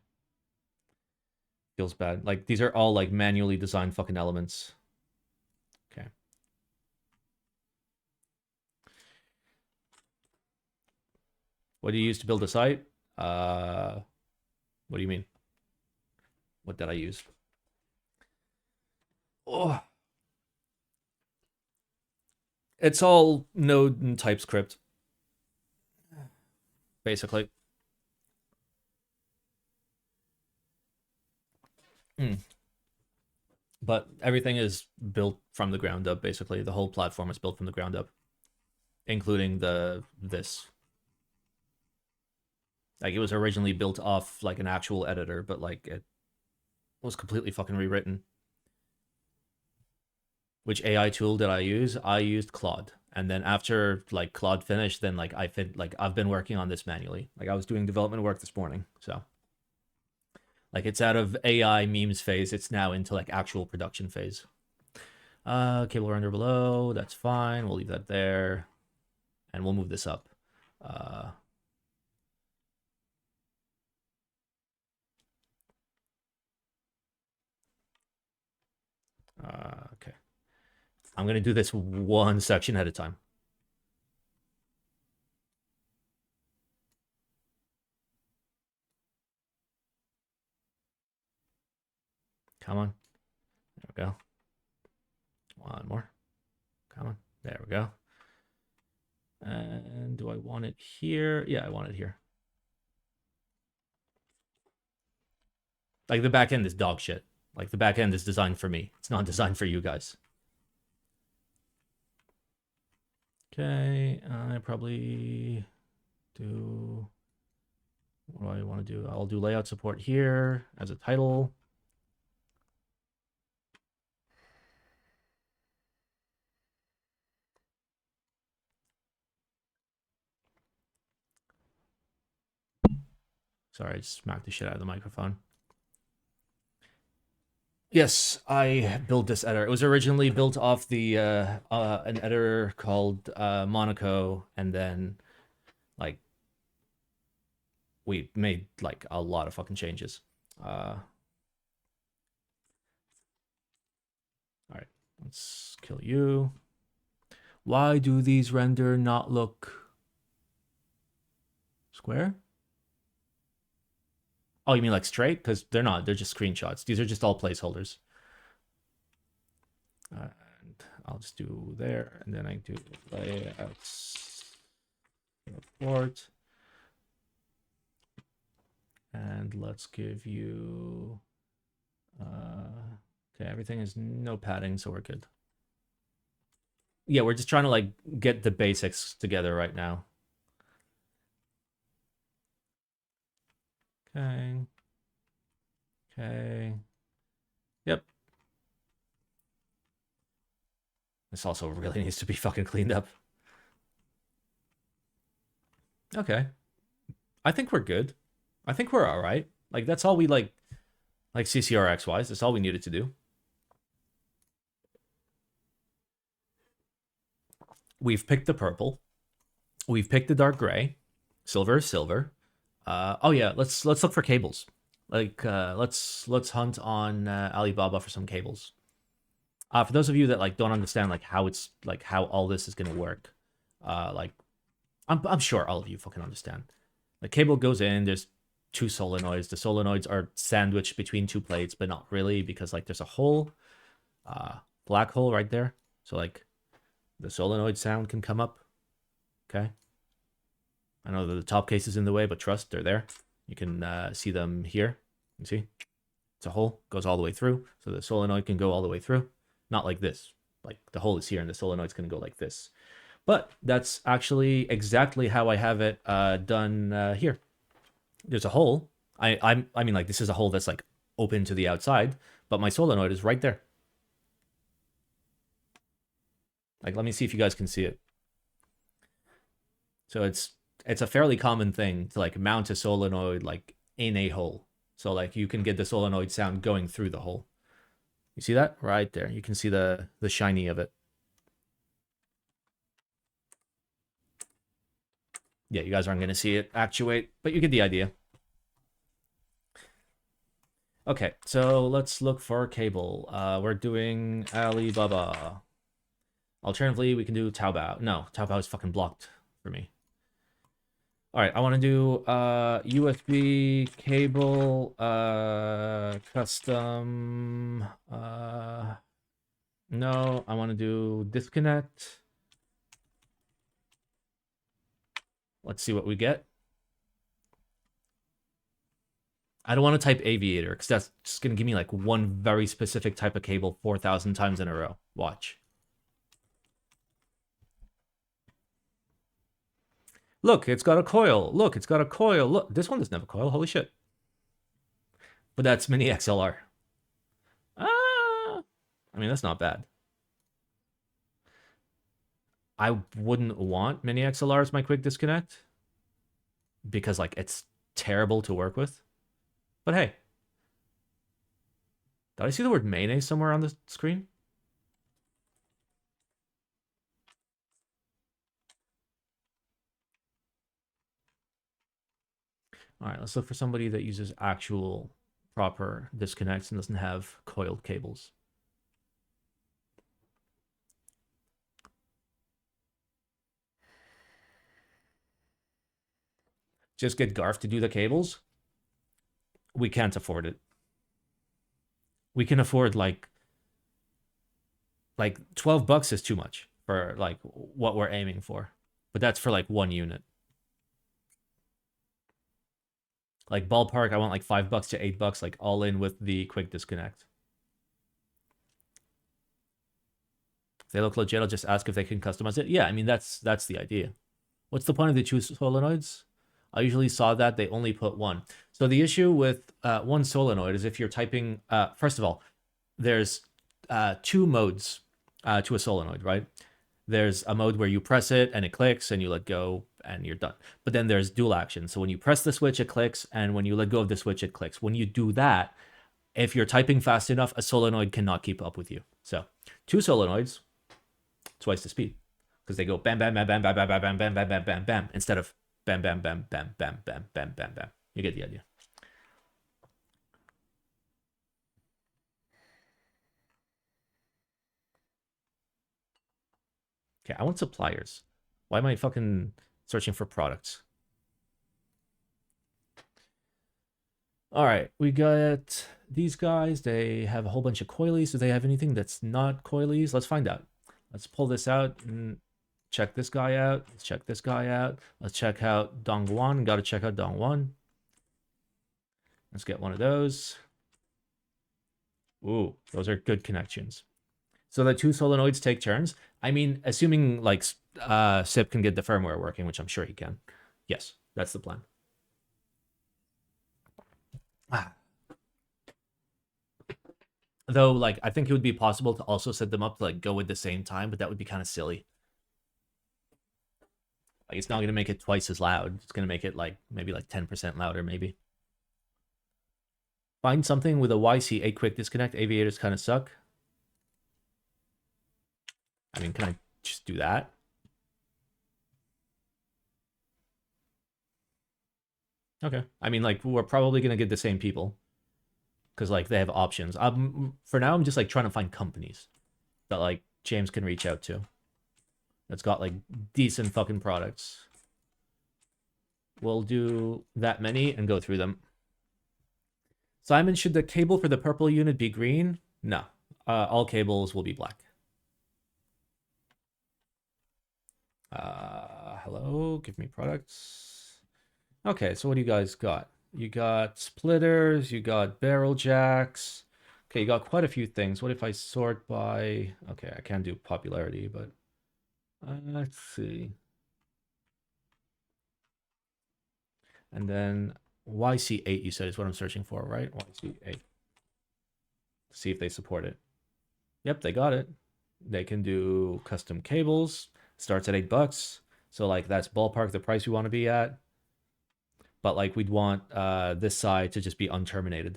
Feels bad. Like these are all like manually designed fucking elements. Okay. What do you use to build a site? What do you mean? What did I use? Oh. It's all Node and TypeScript, basically. But everything is built from the ground up, basically. The whole platform is built from the ground up, including this. Like, it was originally built off, like, an actual editor, but, like, it was completely fucking rewritten. Which AI tool did I use? I used Claude. And then after, like, Claude finished, then, like, I've been working on this manually. Like, I was doing development work this morning, so... Like, it's out of AI memes phase. It's now into, like, actual production phase. Cable render below. That's fine. We'll leave that there. And we'll move this up. Okay. I'm going to do this one section at a time. Come on. There we go. One more. Come on. There we go. And do I want it here? Yeah, I want it here. Like, the back end is dog shit. Like, the back end is designed for me. It's not designed for you guys. Okay, I probably do... What do I want to do? I'll do layout support here as a title. Sorry, I just smacked the shit out of the microphone. Yes, I built this editor. It was originally built off the an editor called Monaco, and then like we made like a lot of fucking changes. All right, let's kill you. Why do these render not look square? Oh, you mean like straight? Because they're not. They're just screenshots. These are just all placeholders. And I'll just do there, and then I do layouts report. And let's give you... okay, everything is no padding, so we're good. Yeah, we're just trying to like get the basics together right now. Okay. Okay. Yep. This also really needs to be fucking cleaned up. Okay. I think we're good. I think we're all right. Like, that's all we like CCRX wise. That's all we needed to do. We've picked the purple. We've picked the dark gray. Silver is silver. Oh yeah, let's look for cables. Like, let's hunt on Alibaba for some cables. For those of you that like don't understand like how it's like how all this is gonna work, like I'm sure all of you fucking understand. The cable goes in. There's two solenoids. The solenoids are sandwiched between two plates, but not really because like there's a hole, black hole right there. So like The solenoid sound can come up. Okay. I know that the top case is in the way, but trust, they're there. You can see them here. You see? It's a hole, goes all the way through. So the solenoid can go all the way through. Not like this. Like the hole is here and the solenoid's going to go like this. But that's actually exactly how I have it done here. There's a hole. I mean, like, this is a hole that's like open to the outside, but my solenoid is right there. Like, let me see if you guys can see it. So it's a fairly common thing to like mount a solenoid like in a hole. So like you can get the solenoid sound going through the hole. You see that? Right there. You can see the shiny of it. Yeah, you guys aren't going to see it actuate, but you get the idea. Okay, so let's look for a cable. We're doing Alibaba. Alternatively, we can do Taobao. No, Taobao is fucking blocked for me. All right, I want to do USB cable custom. No, I want to do disconnect. Let's see what we get. I don't want to type aviator because that's just going to give me like one very specific type of cable 4,000 times in a row. Watch. Look, it's got a coil. Look, it's got a coil. Look, this one doesn't have a coil. Holy shit. But that's mini XLR. I mean, that's not bad. I wouldn't want mini XLR as my quick disconnect because like it's terrible to work with. But hey, did I see the word mayonnaise somewhere on the screen? All right, let's look for somebody that uses actual proper disconnects and doesn't have coiled cables. Just get Garf to do the cables. We can't afford it. We can afford like $12 is too much for like what we're aiming for. But that's for like one unit. Like ballpark, I want like $5 to $8, like all in with the quick disconnect. If they look legit, I'll just ask if they can customize it. Yeah, I mean that's the idea. What's the point of the two solenoids? I usually saw that they only put one. So the issue with one solenoid is if you're typing, first of all, there's two modes to a solenoid, right? There's a mode where you press it and it clicks and you let go and you're done. But then there's dual action. So when you press the switch, it clicks, and when you let go of the switch, it clicks. When you do that, if you're typing fast enough, a solenoid cannot keep up with you. So two solenoids, twice the speed, because they go bam, bam, bam, bam, bam, bam, bam, bam, bam, bam, bam, bam, bam, instead of bam, bam, bam, bam, bam, bam, bam, bam, bam. You get the idea. Okay, I want suppliers. Why am I fucking searching for products? All right, we got these guys. They have a whole bunch of coilies. Do they have anything that's not coilies? Let's find out. Let's pull this out and check this guy out. Let's check this guy out. Let's check out Dongguan. Got to check out Dongguan. Let's get one of those. Ooh, those are good connections. So the two solenoids take turns. I mean, assuming like SIP can get the firmware working, which I'm sure he can. Yes, that's the plan. Though, like, I think it would be possible to also set them up to like go at the same time, but that would be kind of silly. Like, it's not going to make it twice as loud. It's going to make it like maybe like 10% louder, maybe. Find something with a YC8 quick disconnect. Aviators kind of suck. I mean, can I just do that? Okay. I mean, like, we're probably going to get the same people. Because, like, they have options. For now, I'm just, like, trying to find companies that, like, James can reach out to. That's got, like, decent fucking products. We'll do that many and go through them. Simon, should the cable for the purple unit be green? No. All cables will be black. Hello, give me products. Okay, so what do you guys got? You got splitters, you got barrel jacks. Okay, you got quite a few things. What if I sort by... Okay, I can't do popularity, but let's see. And then YC8, you said, is what I'm searching for, right? YC8. See if they support it. Yep, they got it. They can do custom cables. Starts at $8. So like that's ballpark the price we want to be at. But like we'd want this side to just be unterminated.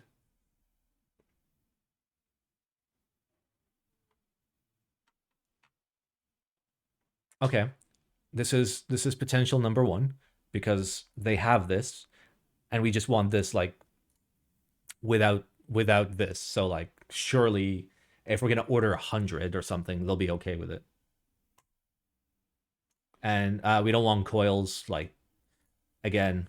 Okay. This is potential number one because they have this and we just want this like without this. So like surely if we're gonna order 100 or something, they'll be okay with it. And we don't want coils. Like again,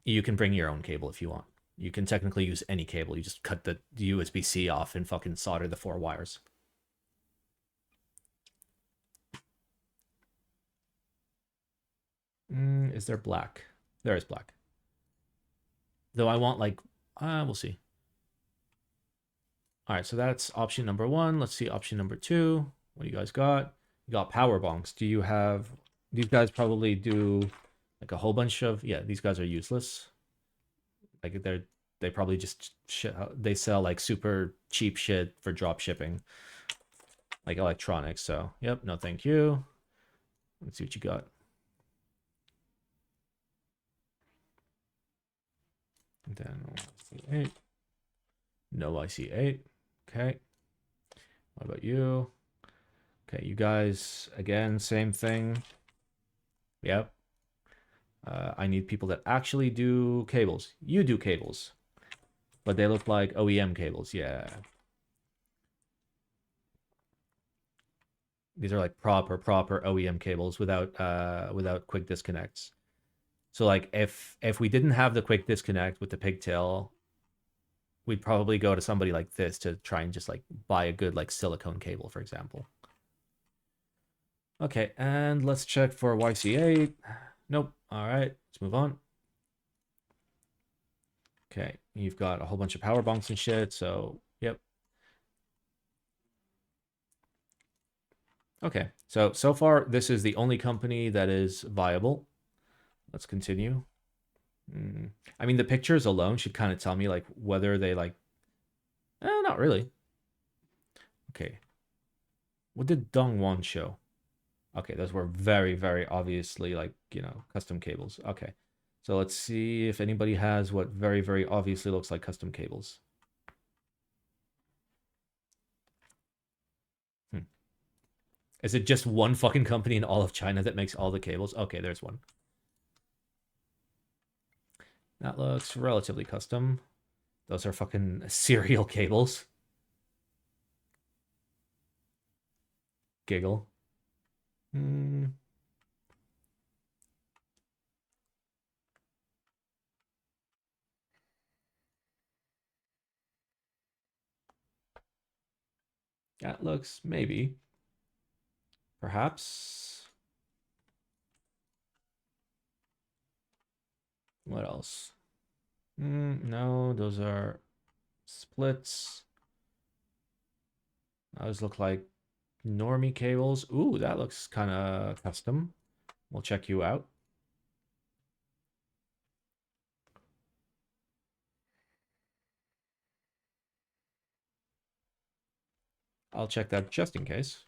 you can bring your own cable if you want. You can technically use any cable. You just cut the USB-C off and fucking solder the 4 wires. Is there black? There is black. Though I want like, we'll see. All right, so that's option number one. Let's see option number two. What do you guys got? You got power bonks. Do you have, these guys probably do like a whole bunch of, yeah, these guys are useless. Like they probably just shit, they sell like super cheap shit for drop shipping, like electronics. So, yep, no thank you. Let's see what you got. And then IC8. No IC8. Okay. What about you? Okay, you guys, again, same thing. Yep. I need people that actually do cables. You do cables. But they look like OEM cables. Yeah. These are like proper OEM cables without quick disconnects. So like if we didn't have the quick disconnect with the pigtail, we'd probably go to somebody like this to try and just like buy a good like silicone cable, for example. Okay, and let's check for YC8. Nope. All right, let's move on. Okay, you've got a whole bunch of power bonks and shit, so yep. Okay, so far this is the only company that is viable. Let's continue. I mean, the pictures alone should kind of tell me like whether they like. Not really. Okay, what did Dongwon show? Okay, those were very obviously like custom cables. Okay, so let's see if anybody has what very obviously looks like custom cables. Is it just one fucking company in all of China that makes all the cables? Okay, there's one. That looks relatively custom. Those are fucking serial cables. Giggle. That looks maybe. Perhaps. What else? No, those are splits. Those look like normie cables. Ooh, that looks kind of custom. We'll check you out. I'll check that just in case.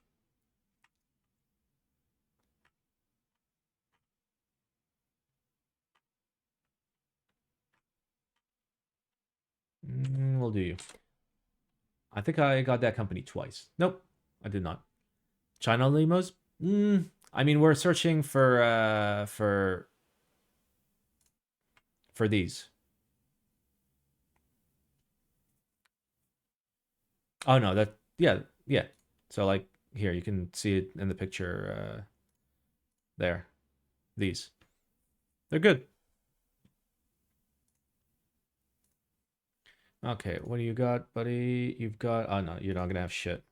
We'll do you. I think I got that company twice. Nope, I did not. China limos? I mean, we're searching for these. Oh no, that yeah. So like here, you can see it in the picture there. These. They're good. Okay, what do you got, buddy? You've got oh no, you're not gonna have shit.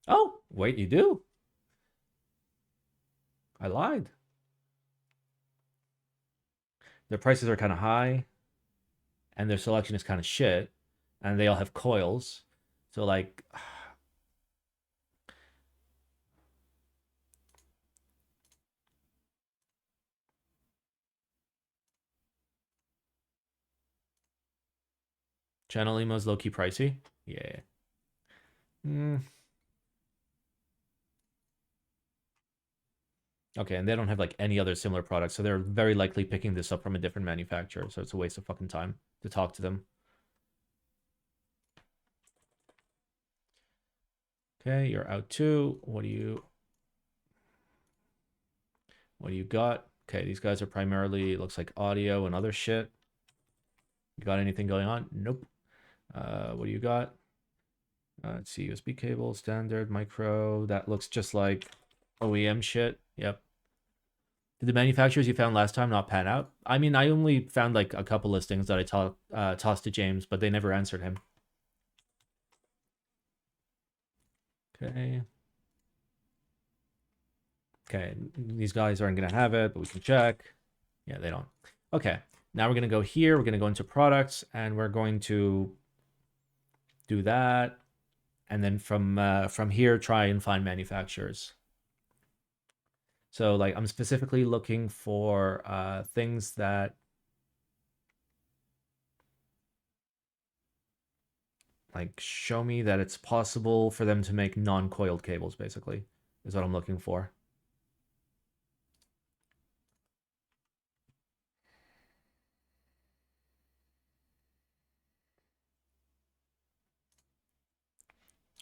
Oh, wait, you do? I lied. Their prices are kind of high, and their selection is kind of shit, and they all have coils. So like, Channel Emo's low key pricey. Yeah. Mm. Okay, and they don't have like any other similar products, so they're very likely picking this up from a different manufacturer. So it's a waste of fucking time to talk to them. Okay, you're out too. What do you got? Okay, these guys are primarily looks like audio and other shit. You got anything going on? Nope. What do you got? Let's see, USB cable, standard, micro. That looks just like OEM shit. Yep. Did the manufacturers you found last time not pan out? I mean, I only found like a couple listings that I tossed to James, but they never answered him. Okay. Okay, these guys aren't gonna have it, but we can check. Yeah, they don't. Okay, now we're gonna go here. We're gonna go into products, and we're going to do that, and then from here try and find manufacturers. So like I'm specifically looking for things that like show me that it's possible for them to make non-coiled cables, basically, is what I'm looking for.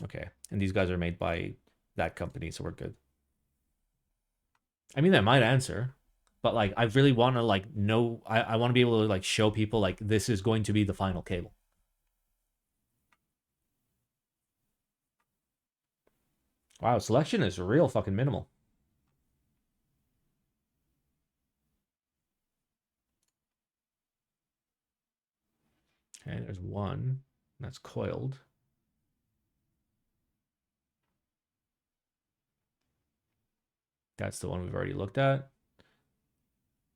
Okay, and these guys are made by that company, so we're good. I mean, that might answer, but like I really want to like know. I want to be able to like show people like this is going to be the final cable. Wow, selection is real fucking minimal. Okay, there's one that's coiled. That's the one we've already looked at.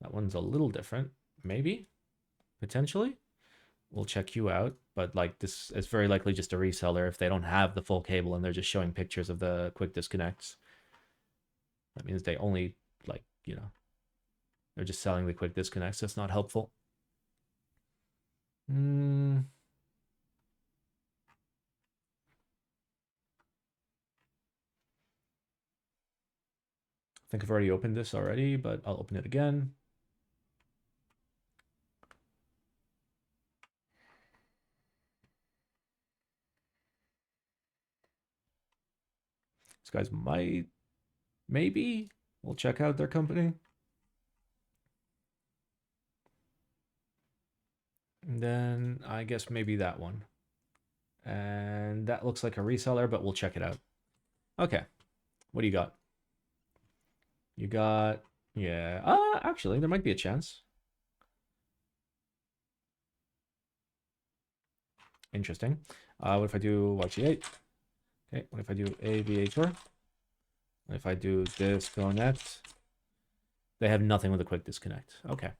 That one's a little different, maybe, potentially. We'll check you out, but like this is very likely just a reseller if they don't have the full cable and they're just showing pictures of the quick disconnects. That means they only like, they're just selling the quick disconnects. That's not helpful. I think I've already opened this already, but I'll open it again. These guys might, maybe, we'll check out their company. And then I guess maybe that one. And that looks like a reseller, but we'll check it out. Okay. What do you got? You got, yeah. Actually, there might be a chance. Interesting. What if I do YT8? Okay, what if I do AVHR? What if I do disconnect? They have nothing with a quick disconnect. Okay.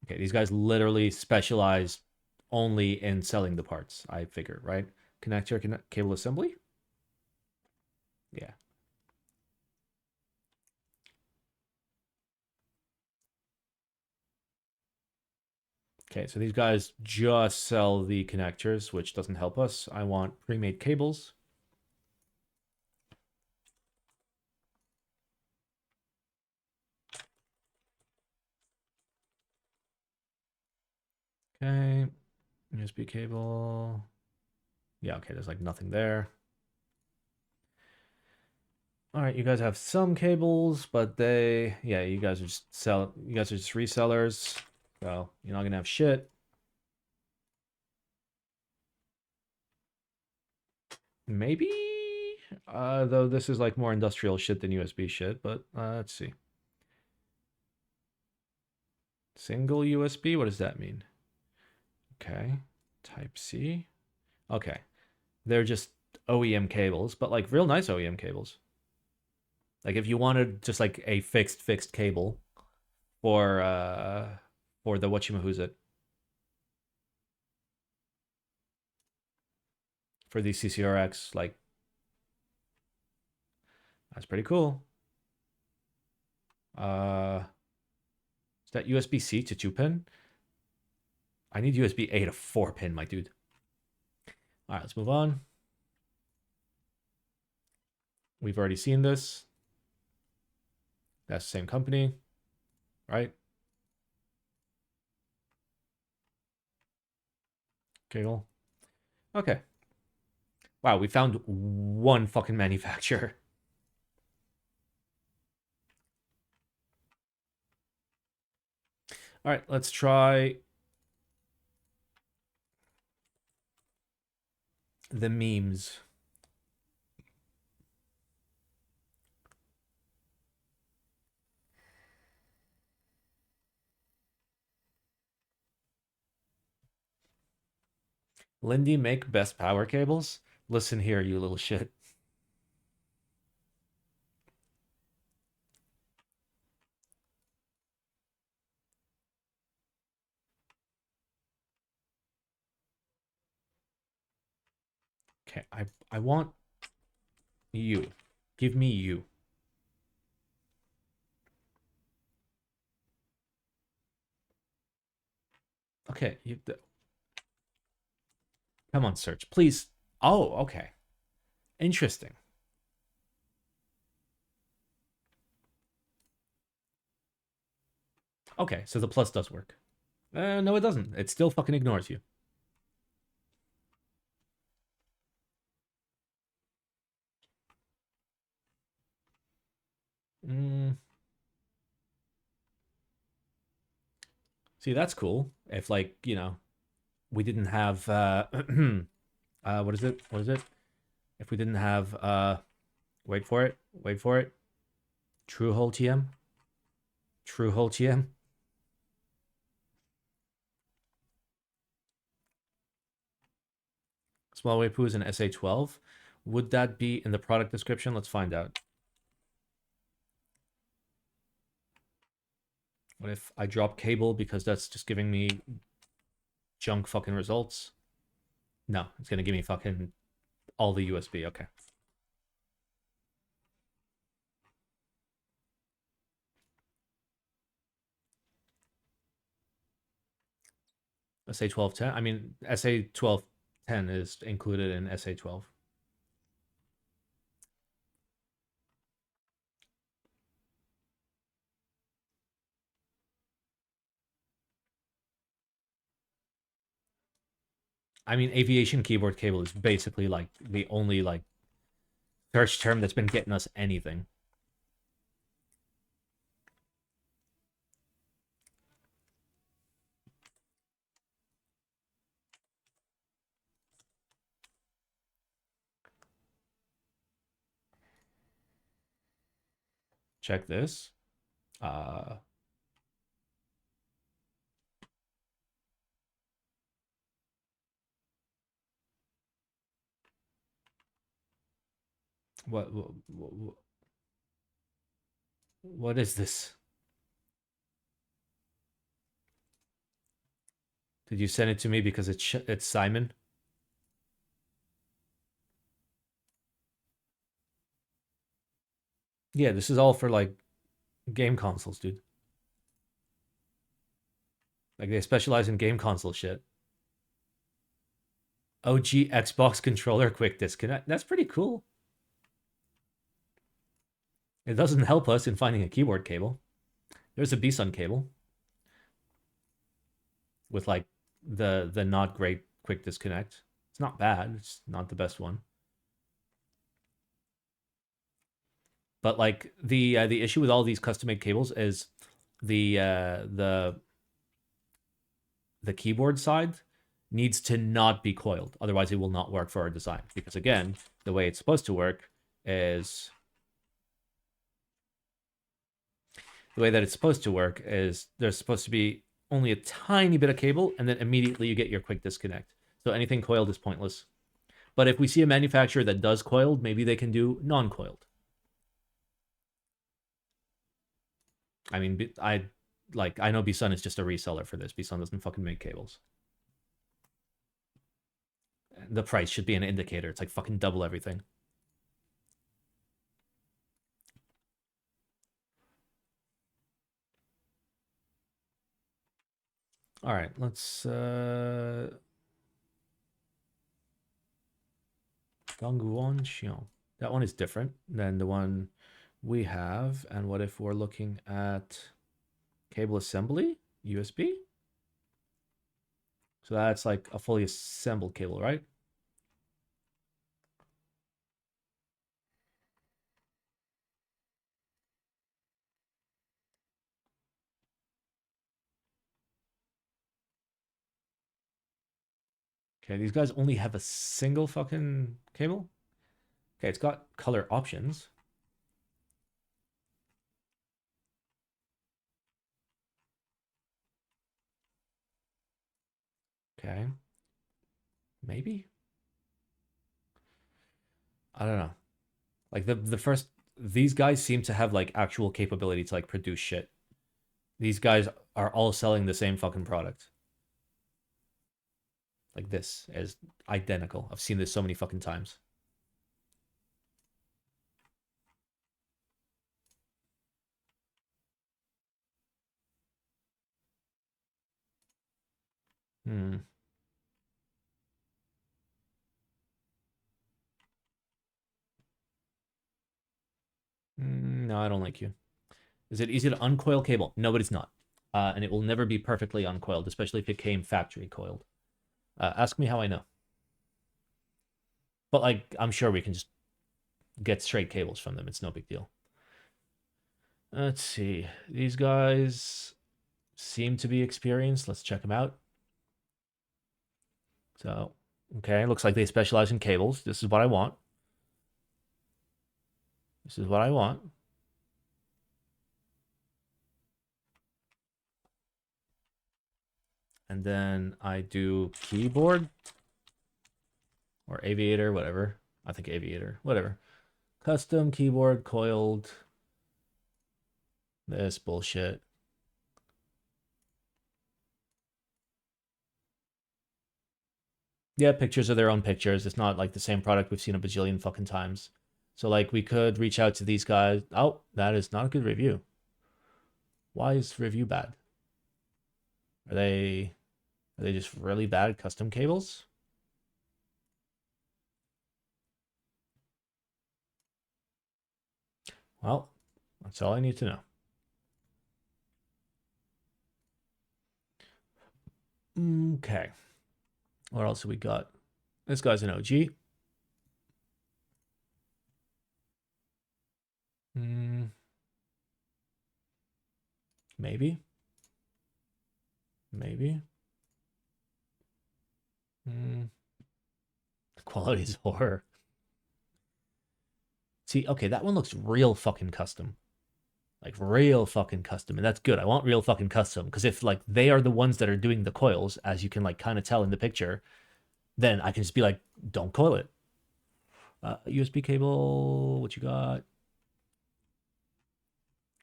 Okay, these guys literally specialize only in selling the parts, I figure, right? Connector, cable assembly? Yeah. Okay, so these guys just sell the connectors, which doesn't help us. I want pre-made cables. Okay, USB cable. Yeah, okay, there's like nothing there. All right, you guys have some cables, but you guys are just resellers. So you're not gonna have shit. Maybe, though this is like more industrial shit than USB shit, but let's see. Single USB, what does that mean? Okay, Type C. Okay, they're just OEM cables, but like real nice OEM cables. Like if you wanted just like a fixed cable for the whatchamahoo's it for the CCRX, like that's pretty cool. Is that USB-C to 2-pin? I need USB-A to 4-pin, my dude. All right, let's move on. We've already seen this. That's the same company, right? Cable. Okay. Wow, we found one fucking manufacturer. All right, let's try the memes. Lindy make best power cables? Listen here, you little shit. Okay, I want you. Give me you. Okay, come on, search, please. Oh, okay. Interesting. Okay, so the plus does work. No, it doesn't. It still fucking ignores you. Mm. See, that's cool. If like, you know, we didn't have what is it? What is it? If we didn't have wait for it. Wait for it. True hole TM. True hole TM. Small wave poo is an SA12. Would that be in the product description? Let's find out. What if I drop cable because that's just giving me junk fucking results? No, it's gonna give me fucking all the USB. Okay. SA1210. I mean, SA1210 is included in SA12. I mean, aviation keyboard cable is basically like the only like search term that's been getting us anything. Check this. What is this? Did you send it to me because it's Simon? Yeah, this is all for like game consoles, dude. Like they specialize in game console shit. OG Xbox controller quick disconnect. That's pretty cool. It doesn't help us in finding a keyboard cable. There's a BSUN cable with like the not great quick disconnect. It's not bad. It's not the best one. But like the issue with all these custom made cables is the the keyboard side needs to not be coiled. Otherwise, it will not work for our design. Because again, the way it's supposed to work is the way that it's supposed to work is there's supposed to be only a tiny bit of cable, and then immediately you get your quick disconnect. So anything coiled is pointless. But if we see a manufacturer that does coiled, maybe they can do non-coiled. I mean, I know Bsun is just a reseller for this. Bsun doesn't fucking make cables. The price should be an indicator. It's like fucking double everything. All right, let's Gangguan Xiong. That one is different than the one we have. And what if we're looking at cable assembly, USB? So that's like a fully assembled cable, right? Okay, these guys only have a single fucking cable. Okay, it's got color options. Okay. Maybe? I don't know. Like the first these guys seem to have like actual capability to like produce shit. These guys are all selling the same fucking product. Like this is identical. I've seen this so many fucking times. Hmm. No, I don't like you. Is it easy to uncoil cable? No, but it's not. And it will never be perfectly uncoiled, especially if it came factory coiled. Ask me how I know. But like, I'm sure we can just get straight cables from them. It's no big deal. Let's see. These guys seem to be experienced. Let's check them out. So, okay, looks like they specialize in cables. This is what I want. This is what I want. And then I do keyboard or aviator, whatever. I think aviator, whatever. Custom keyboard coiled. This bullshit. Yeah, pictures are their own pictures. It's not like the same product we've seen a bajillion fucking times. So like we could reach out to these guys. Oh, that is not a good review. Why is review bad? Are they just really bad at custom cables? Well, that's all I need to know. Okay. What else have we got? This guy's an OG. Maybe. Maybe. The quality is horror. See, okay, that one looks real fucking custom. Like real fucking custom. And that's good. I want real fucking custom. Because if like they are the ones that are doing the coils, as you can like kind of tell in the picture, then I can just be like, don't coil it. USB cable, what you got?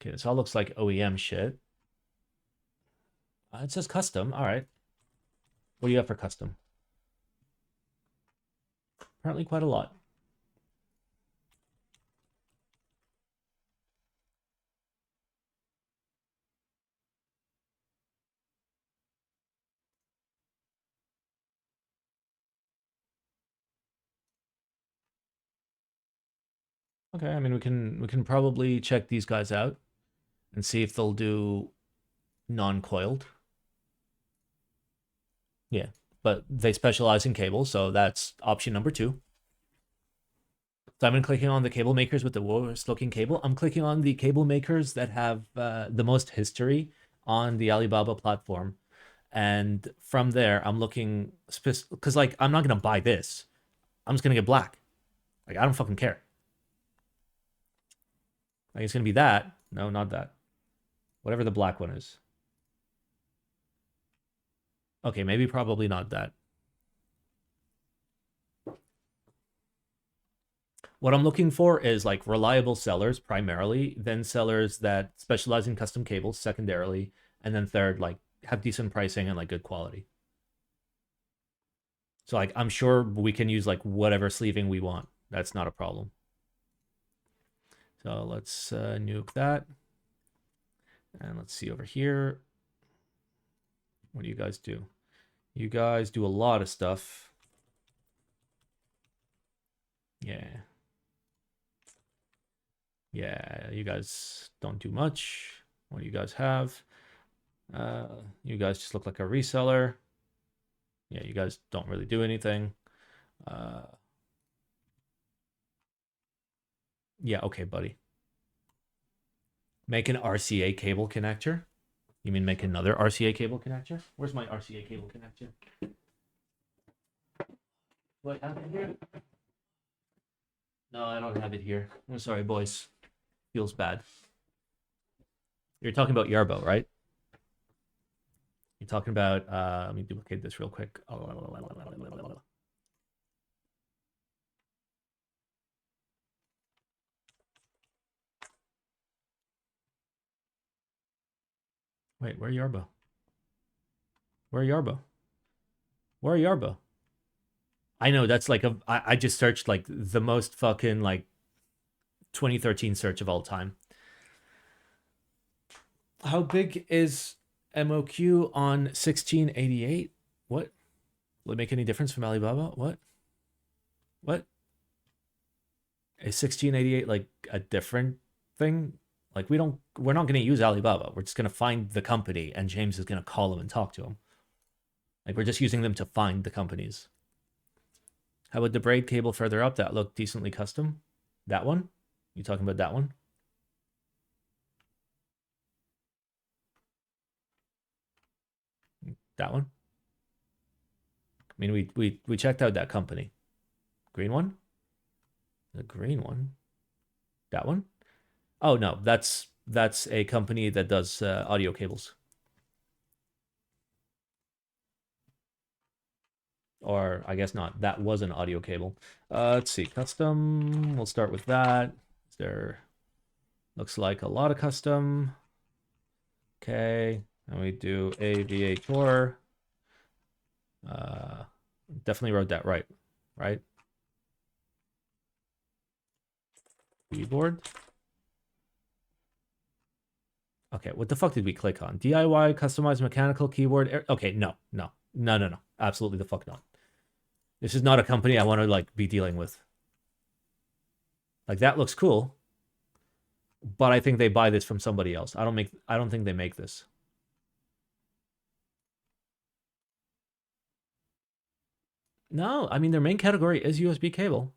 Okay, this all looks like OEM shit. It says custom. All right. What do you got for custom? Apparently quite a lot. Okay, I mean we can probably check these guys out and see if they'll do non-coiled. Yeah, but they specialize in cables, so that's option number 2. So I'm clicking on the cable makers with the worst looking cable. I'm clicking on the cable makers that have the most history on the Alibaba platform. And from there, I'm looking, because like, I'm not going to buy this. I'm just going to get black. Like, I don't fucking care. Like, it's going to be that. No, not that. Whatever the black one is. Okay, maybe probably not that. What I'm looking for is like reliable sellers primarily, then sellers that specialize in custom cables secondarily, and then third, like have decent pricing and like good quality. So like I'm sure we can use like whatever sleeving we want. That's not a problem. So let's nuke that. And let's see over here. What do you guys do? You guys do a lot of stuff. Yeah. Yeah, you guys don't do much. What do you guys have? You guys just look like a reseller. Yeah, you guys don't really do anything. Yeah, okay, buddy. Make an RCA cable connector. You mean make another RCA cable connector? Where's my RCA cable connector? What happened here? No, I don't have it here. I'm sorry, boys. Feels bad. You're talking about Yarbo, right? You're talking about, let me duplicate this real quick. Wait, where Yarbo? Where Yarbo? Where Yarbo? I know that's like I just searched like the most fucking like 2013 search of all time. How big is MOQ on 1688? What? Will it make any difference from Alibaba? What? What? Is 1688 like a different thing? Like we're not gonna use Alibaba. We're just gonna find the company and James is gonna call them and talk to them. Like we're just using them to find the companies. How about the braid cable further up? That looked decently custom. That one? You talking about that one? That one? I mean, we checked out that company. Green one? The green one? That one? Oh no, that's a company that does audio cables. Or I guess not. That was an audio cable. Let's see. Custom. We'll start with that. There looks like a lot of custom. Okay. And we do AVH definitely wrote that right. Right? Keyboard. Okay, what the fuck did we click on? DIY, customized mechanical keyboard. Okay, no. Absolutely the fuck not. This is not a company I want to like be dealing with. Like that looks cool, but I think they buy this from somebody else. I don't think they make this. No, I mean their main category is USB cable.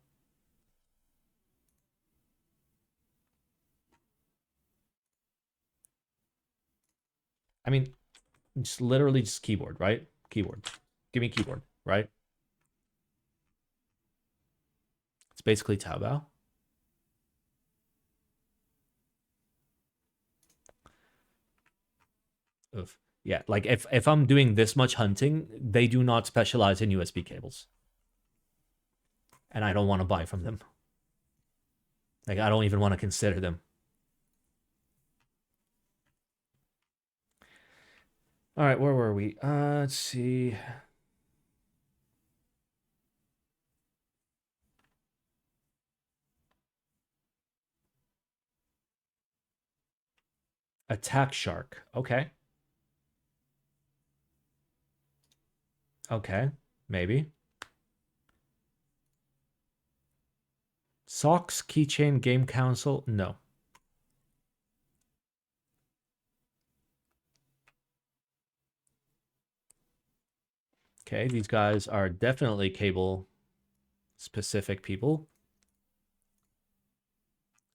I mean, just literally just keyboard, right? Keyboard. Give me keyboard, right? It's basically Taobao. Oof. Yeah, like if I'm doing this much hunting, they do not specialize in USB cables. And I don't want to buy from them. Like I don't even want to consider them. All right, where were we? Let's see. Attack Shark. Okay. Okay. Maybe. Socks keychain game console. No. Okay, these guys are definitely cable specific people.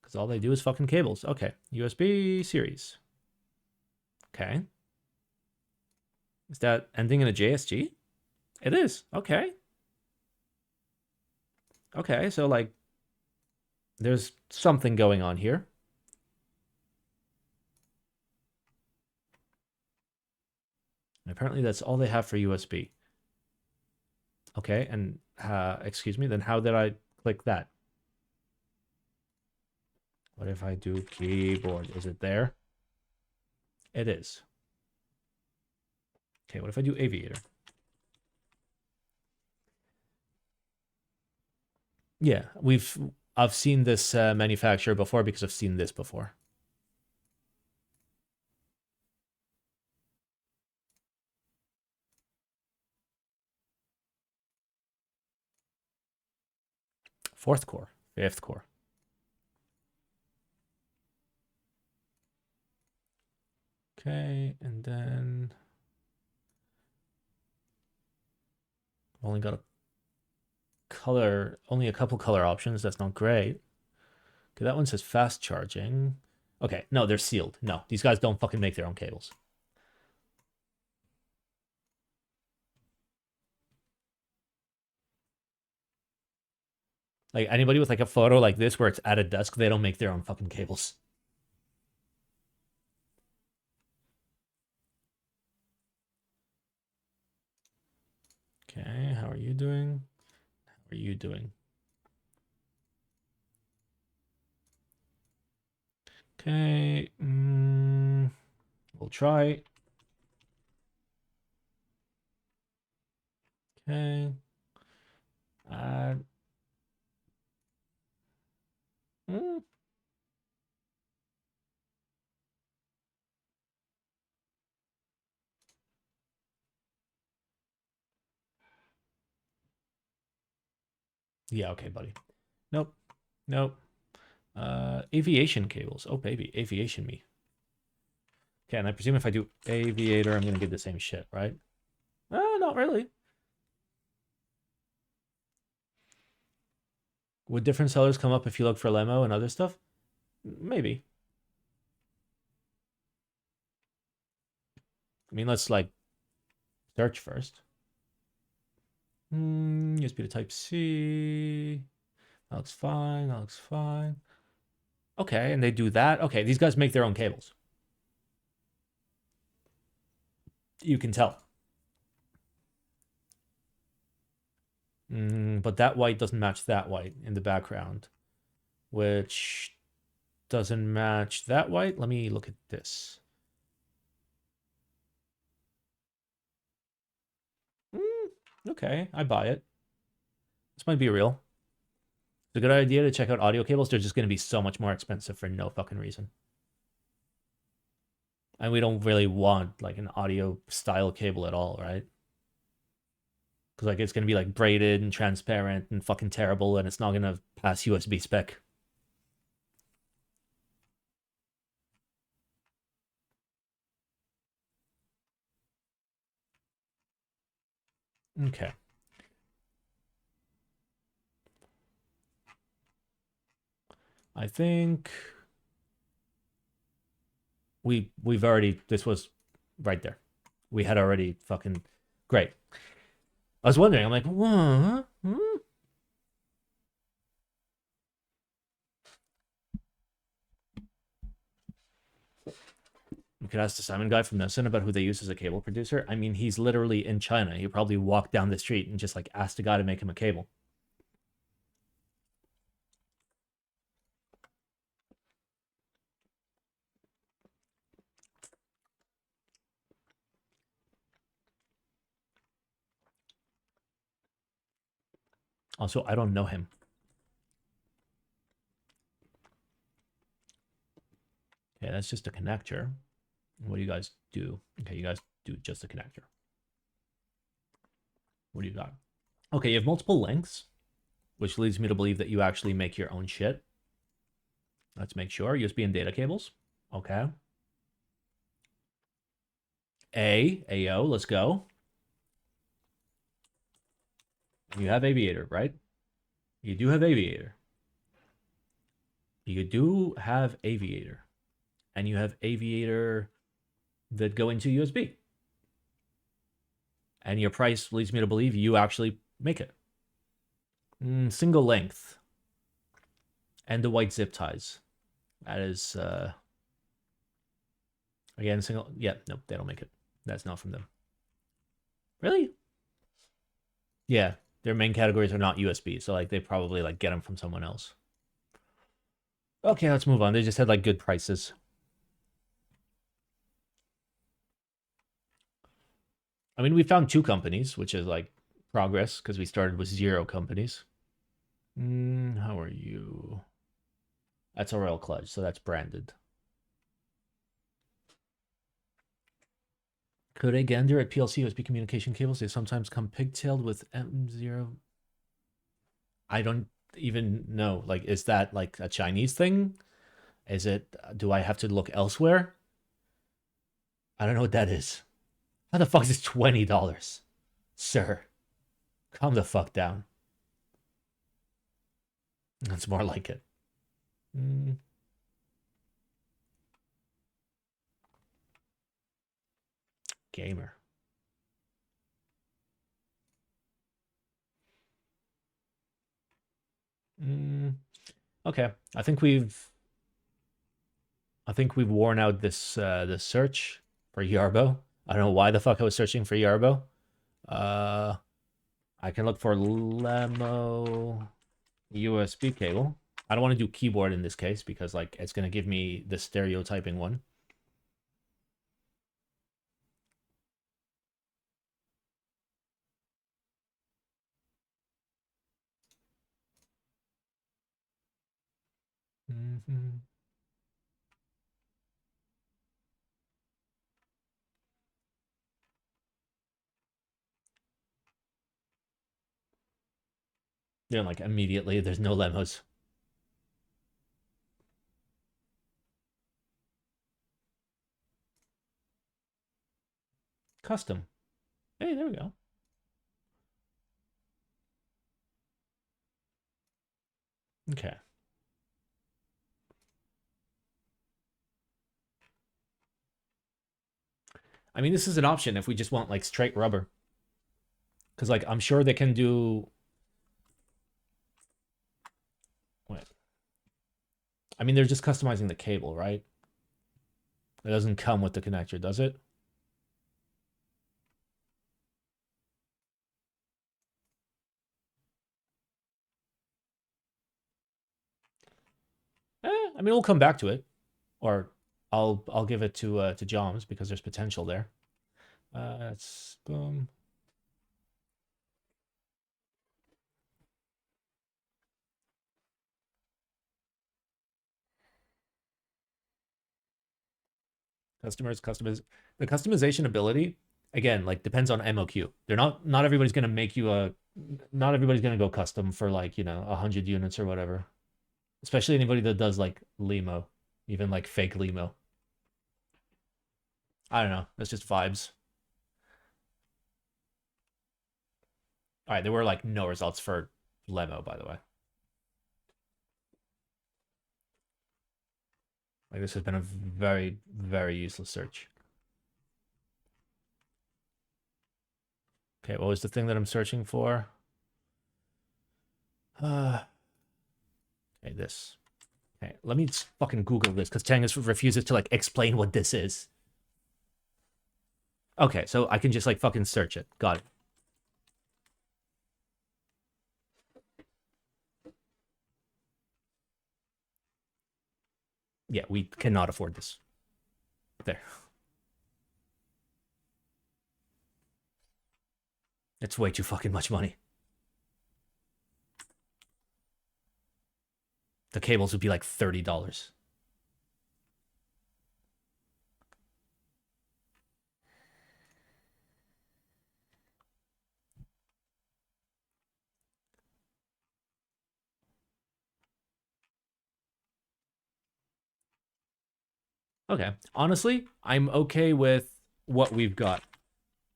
Because all they do is fucking cables. Okay. USB series. Okay. Is that ending in a JSG? It is. Okay. Okay, so like there's something going on here. And apparently that's all they have for USB. Okay, and excuse me, then how did I click that? What if I do keyboard? Is it there? It is. Okay, what if I do aviator? Yeah, I've seen this manufacturer before because I've seen this before. Fourth core, fifth core. Okay, and then I've only got only a couple color options. That's not great. Okay, that one says fast charging. Okay, no, they're sealed. No, these guys don't fucking make their own cables. Like anybody with like a photo like this where it's at a desk, they don't make their own fucking cables. Okay, how are you doing? How are you doing? Okay, we'll try. Okay. Add. Mm. Yeah, okay, buddy. Nope. Nope. Aviation cables. Oh, baby. Aviation me. Okay, and I presume if I do aviator, I'm going to get the same shit, right? Not really. Would different sellers come up if you look for Lemo and other stuff? Maybe. I mean, let's like search first. USB to Type C. That looks fine. That looks fine. Okay, and they do that. Okay, these guys make their own cables. You can tell. But that white doesn't match that white in the background, which doesn't match that white. Let me look at this. Okay, I buy it. This might be real. It's a good idea to check out audio cables. They're just going to be so much more expensive for no fucking reason. And we don't really want like an audio style cable at all, right? Because like it's going to be like braided and transparent and fucking terrible, and it's not going to pass USB spec. Okay. I think we've already, this was right there. We had already fucking great. I was wondering, I'm like, what? You could ask the Simon guy from Nelson about who they use as a cable producer. I mean, he's literally in China. He probably walked down the street and just like asked a guy to make him a cable. Also, I don't know him. Okay, that's just a connector. What do you guys do? Okay, you guys do just a connector. What do you got? Okay, you have multiple lengths, which leads me to believe that you actually make your own shit. Let's make sure. USB and data cables. Okay. AO, let's go. You have aviator, right? You do have aviator. You do have aviator. And you have aviator that go into USB. And your price leads me to believe you actually make it. Single length. And the white zip ties. That is, again, single. Yeah, no, they don't make it. That's not from them. Really? Yeah, their main categories are not USB, so like they probably like get them from someone else. Okay, let's move on. They just had like good prices. I mean, we found 2 companies, which is like progress because we started with 0 companies. How are you? That's a Royal Clutch, so that's branded. Could a gander at PLC USB communication cables? They sometimes come pigtailed with M0. I don't even know. Like, is that like a Chinese thing? Is it? Do I have to look elsewhere? I don't know what that is. How the fuck is this $20, sir? Calm the fuck down. That's more like it. Mm. Gamer. Okay, I think we've worn out this search for Yarbo. I don't know why the fuck I was searching for Yarbo. Uh, I can look for Lemo USB cable. I don't want to do keyboard in this case because like it's gonna give me the stereotyping one. Mm-hmm. Yeah, like immediately there's no Lemos. Custom. Hey, there we go. Okay. I mean, this is an option if we just want like straight rubber. Because like I'm sure they can do. Wait. I mean, they're just customizing the cable, right? It doesn't come with the connector, does it? I mean, we'll come back to it, or I'll give it to Joms because there's potential there. It's boom. Customers. The customization ability again, like depends on MOQ. They're not everybody's gonna make you a. Not everybody's gonna go custom for like 100 units or whatever. Especially anybody that does like Limo, even like fake Limo. I don't know. That's just vibes. All right, there were like no results for Lemo, by the way. Like this has been a very, very useless search. Okay, what was the thing that I'm searching for? Okay, this. Okay, let me just fucking Google this because Tangus refuses to like explain what this is. Okay, so I can just like fucking search it. Got it. Yeah, we cannot afford this. There. It's way too fucking much money. The cables would be like $30. Okay. Honestly, I'm okay with what we've got.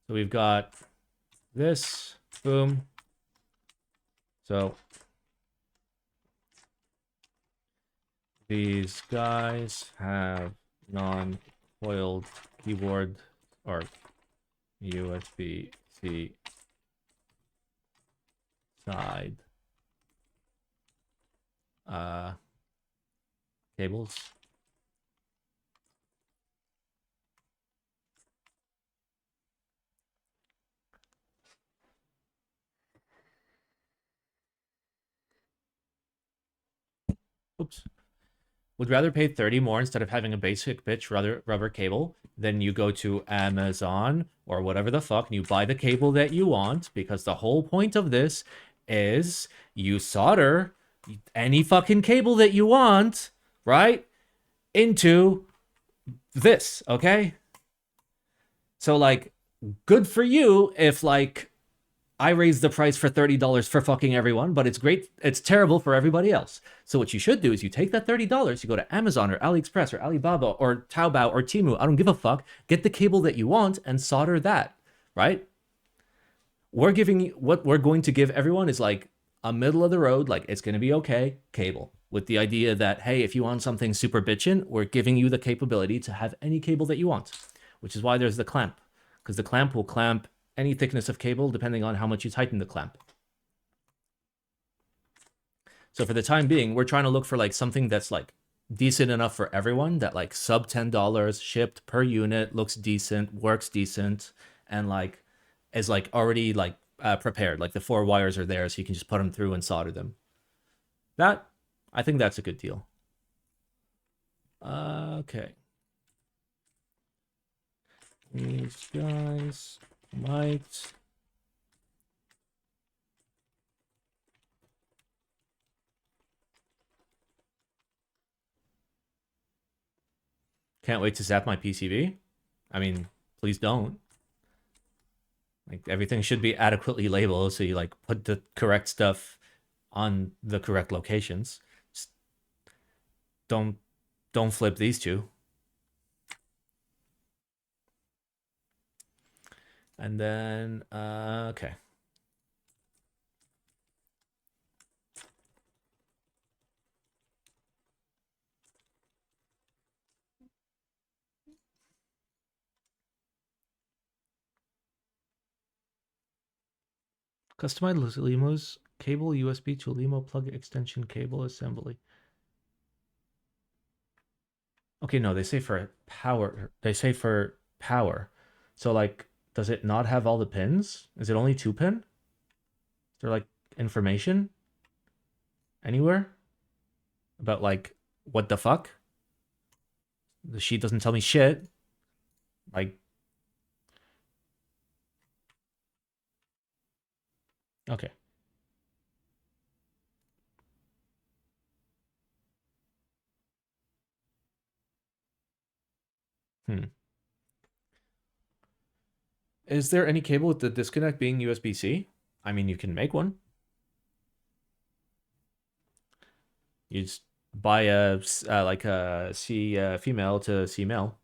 So we've got this. Boom. So these guys have non-coiled keyboard or USB-C side cables. Oops. would rather pay 30 more instead of having a basic bitch rubber cable, then you go to Amazon or whatever the fuck and you buy the cable that you want, because the whole point of this is you solder any fucking cable that you want, right, into this, okay? So, like, good for you if, like, I raise the price for $30 for fucking everyone, but it's great. It's terrible for everybody else. So what you should do is you take that $30, you go to Amazon or AliExpress or Alibaba or Taobao or Temu. I don't give a fuck. Get the cable that you want and solder that, right? What we're going to give everyone is like a middle of the road, like it's going to be okay cable, with the idea that, hey, if you want something super bitchin', we're giving you the capability to have any cable that you want, which is why there's the clamp, because the clamp will clamp any thickness of cable depending on how much you tighten the clamp. So for the time being, we're trying to look for like something that's like decent enough for everyone, that like sub $10 shipped per unit, looks decent, works decent, and like is like already like prepared. Like the 4 wires are there, so you can just put them through and solder them. That, I think that's a good deal. Okay. These guys might... Can't wait to zap my PCB. I mean, please don't. Like, everything should be adequately labeled, so you like put the correct stuff on the correct locations. Just don't flip these two. And then okay. Customize Limo's cable USB to Limo plug extension cable assembly. Okay, no, they say for power. They say for power. So like, does it not have all the pins? Is it only 2 pin? Is there like information anywhere about like what the fuck? The sheet doesn't tell me shit. Like, okay. Is there any cable with the disconnect being USB-C? I mean, you can make one. You just buy a like a C female to C male,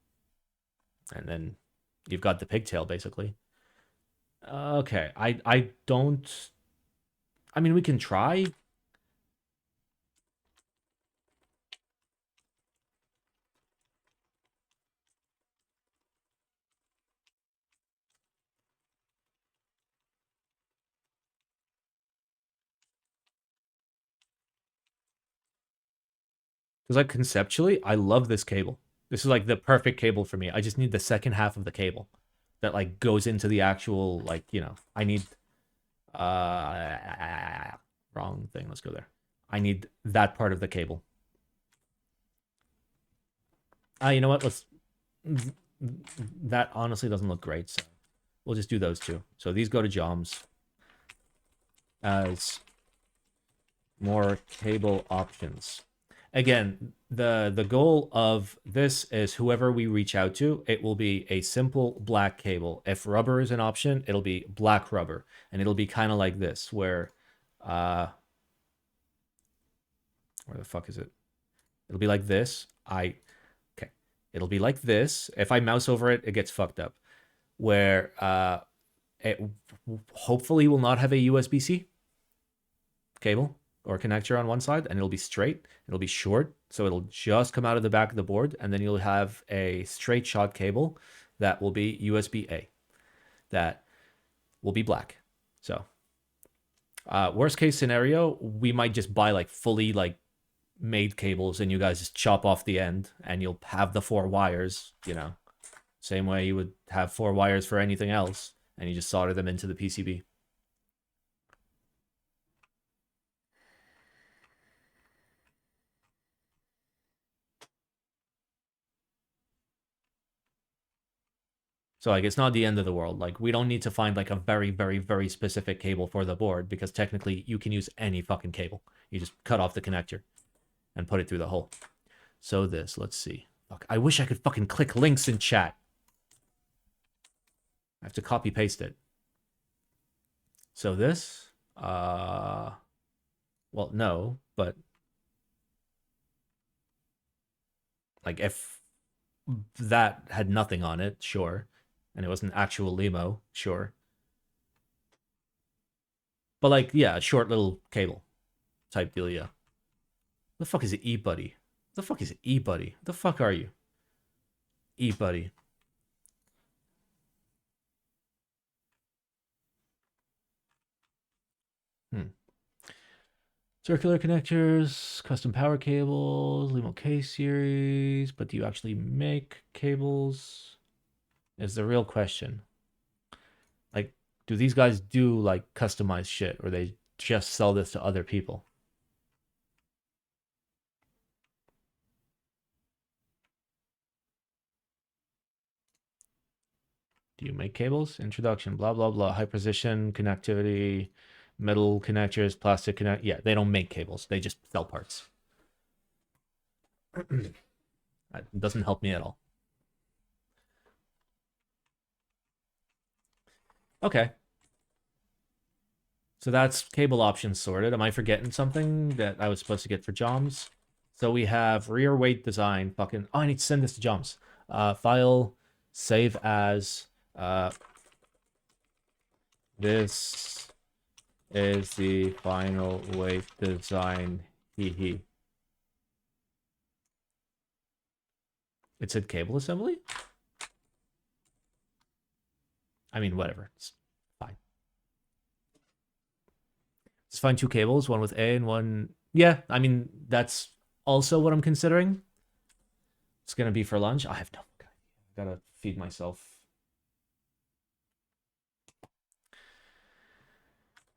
and then you've got the pigtail basically. Okay, I don't. I mean, we can try. Because like conceptually, I love this cable. This is like the perfect cable for me. I just need the second half of the cable that like goes into the actual, like, you know, I need wrong thing. Let's go there. I need that part of the cable. You know what? Let's that honestly doesn't look great, so we'll just do those two. So these go to Joms as more cable options. Again, the goal of this is whoever we reach out to, it will be a simple black cable. If rubber is an option, it'll be black rubber, and it'll be kind of like this, where the fuck is it? It'll be like this. Okay. It'll be like this. If I mouse over it, it gets fucked up. Where it hopefully will not have a USB-C cable or connector on one side, and it'll be straight. It'll be short, so it'll just come out of the back of the board, and then you'll have a straight shot cable that will be USB-A. That will be black. So worst case scenario, we might just buy like fully like made cables, and you guys just chop off the end, and you'll have the 4 wires, you know, same way you would have 4 wires for anything else, and you just solder them into the PCB. So like it's not the end of the world. Like we don't need to find like a very, very, very specific cable for the board because technically you can use any fucking cable. You just cut off the connector and put it through the hole. So this, let's see. Fuck, I wish I could fucking click links in chat. I have to copy paste it. So this, well, no, but like if that had nothing on it, sure. And it was an actual limo, sure. But like, yeah, a short little cable type deal, yeah. The fuck is it, eBuddy? The fuck is it, eBuddy? The fuck are you? eBuddy. Circular connectors, custom power cables, Limo K series, but do you actually make cables? Is the real question. Like, do these guys do like customized shit or they just sell this to other people? Do you make cables? Introduction, blah, blah, blah. High precision connectivity, metal connectors, plastic connect. Yeah, they don't make cables. They just sell parts. That doesn't help me at all. Okay. So that's cable options sorted. Am I forgetting something that I was supposed to get for Joms? So we have rear weight design. Fucking. Oh, I need to send this to Joms. File, save as. This is the final weight design. Hee hee. It said cable assembly? I mean, whatever. It's fine. Let's find two cables, one with A and one. Yeah, I mean, that's also what I'm considering. It's going to be for lunch. I have no. I gotta feed myself.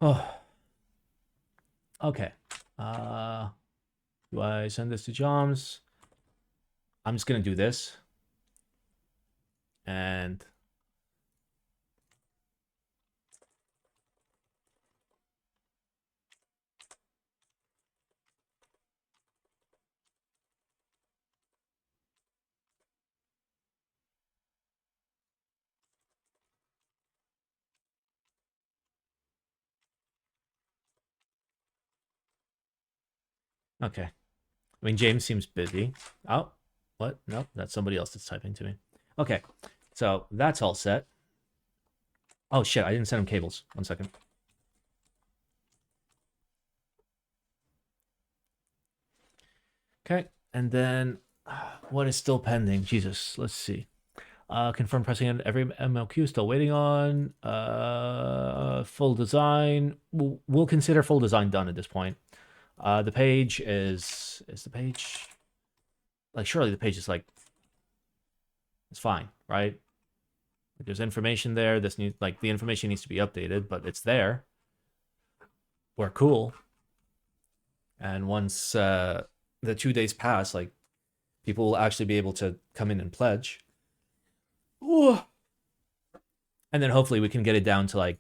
Oh. Okay. Do I send this to Joms? I'm just going to do this. And okay. I mean, James seems busy. Oh, what? No, that's somebody else that's typing to me. Okay, so that's all set. Oh shit, I didn't send him cables. 1 second. Okay, and then what is still pending? Jesus, let's see. Confirm pressing in every MLQ, still waiting on. Full design. We'll consider full design done at this point. The page is the page like surely the page is like it's fine, right? Like, there's information there. This needs like the information needs to be updated, but it's there. We're cool. And once the 2 days pass, like people will actually be able to come in and pledge. Ooh. And then hopefully we can get it down to like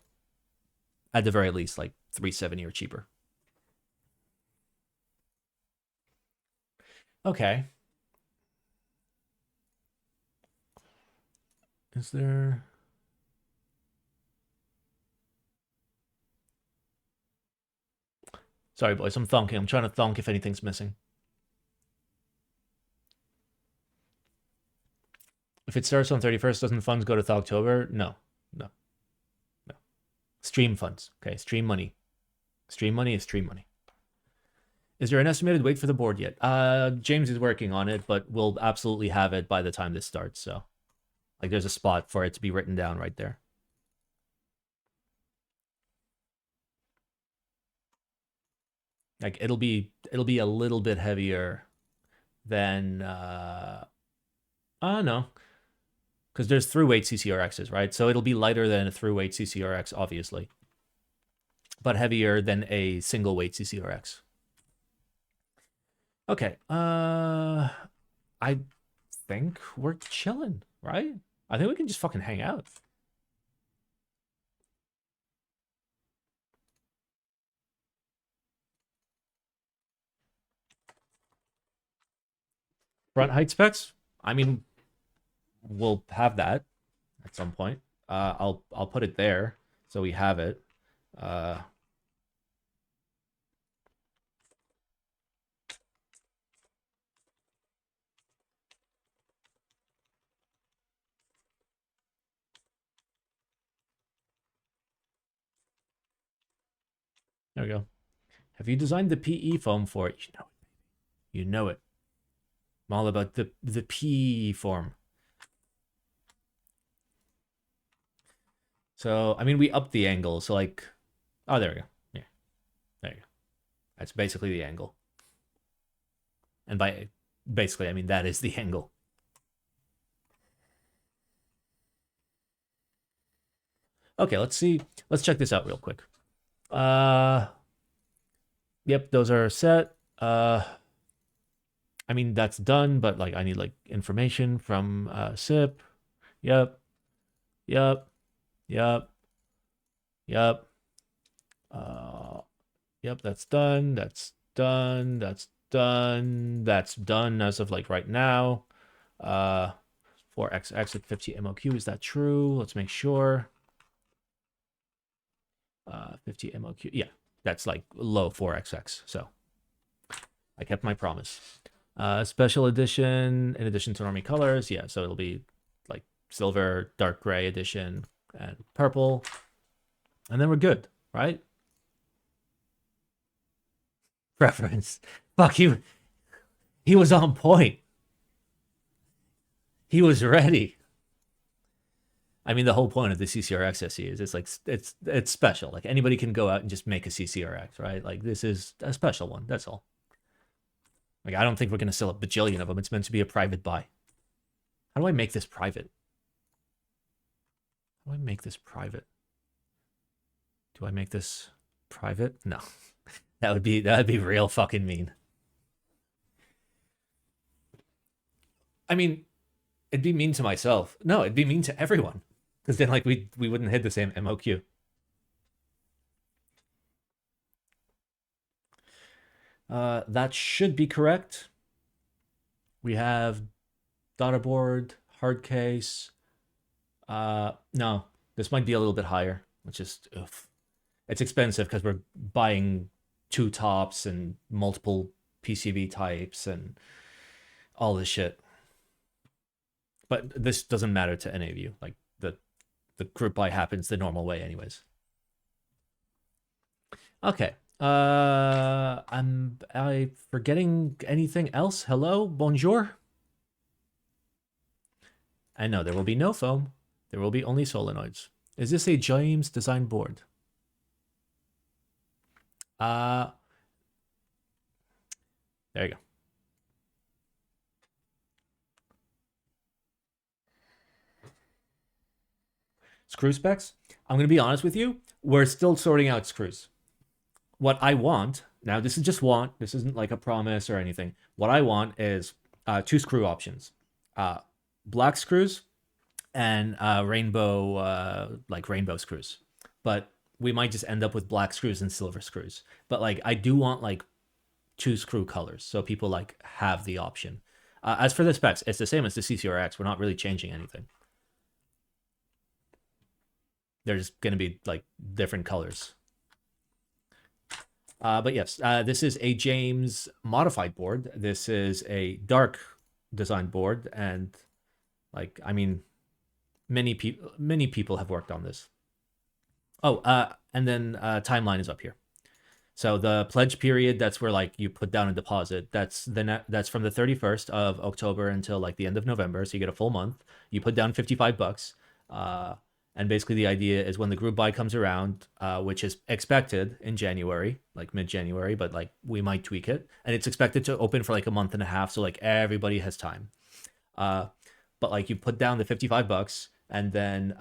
at the very least like 370 or cheaper. Okay. Is there... Sorry, boys, I'm thonking. I'm trying to thonk if anything's missing. If it starts on 31st, doesn't funds go to October? No. No. No. Stream funds. Okay, stream money. Stream money is stream money. Is there an estimated wait for the board yet? James is working on it, but we'll absolutely have it by the time this starts, so... Like, there's a spot for it to be written down right there. Like, it'll be a little bit heavier than... no. Because there's through-weight CCRXs, right? So it'll be lighter than a through-weight CCRX, obviously. But heavier than a single-weight CCRX. Okay. I think we're chilling, right? I think we can just fucking hang out. Front height specs? I mean, we'll have that at some point. I'll put it there so we have it. Uh, there we go. Have you designed the PE foam for it? You know it. You know it. I'm all about the PE form. So I mean, we upped the angle. So like, oh, there we go. Yeah, there you go. That's basically the angle. And by basically, I mean that is the angle. Okay, let's see. Let's check this out real quick. Yep, those are set. I mean that's done, but like I need like information from SIP. Yep, yep, yep, yep. Yep, that's done. That's done. That's done. That's done as of like right now. 4XX at 50 MOQ. Is that true? Let's make sure. 50 MOQ. Yeah, that's like low 4XX. So I kept my promise. Special edition in addition to normie colors. Yeah, so it'll be like silver, dark gray edition, and purple. And then we're good, right? Preference. Fuck, he was on point. He was ready. I mean, the whole point of the CCRX SE is it's like it's special. Like anybody can go out and just make a CCRX, right? Like this is a special one. That's all. Like I don't think we're gonna sell a bajillion of them. It's meant to be a private buy. How do I make this private? How do I make this private? Do I make this private? No. That'd be real fucking mean. I mean, it'd be mean to myself. No, it'd be mean to everyone. Because then like we wouldn't hit the same MOQ. That should be correct. We have daughter board, hard case. No, this might be a little bit higher, which is oof. It's expensive because we're buying two tops and multiple PCB types and all this shit. But this doesn't matter to any of you. Like the group buy happens the normal way anyways. Okay. Am I forgetting anything else? Hello? Bonjour? And no, there will be no foam. There will be only solenoids. Is this a James design board? There you go. Screw specs? I'm going to be honest with you. We're still sorting out screws. What I want, now this is just want, this isn't like a promise or anything. What I want is two screw options. Black screws and rainbow screws. But we might just end up with black screws and silver screws. But like I do want like two screw colors so people like have the option. As for the specs, it's the same as the CCRX. We're not really changing anything. There's going to be like different colors. But yes, this is a James modified board. This is a dark design board, and like I mean, many people have worked on this. Oh, and then timeline is up here. So the pledge period, that's where like you put down a deposit. That's from the 31st of October until like the end of November. So you get a full month. You put down $55. And basically the idea is when the group buy comes around, which is expected in January, like mid-January, but like we might tweak it. And it's expected to open for like a month and a half. So like everybody has time. But like you put down the $55 and then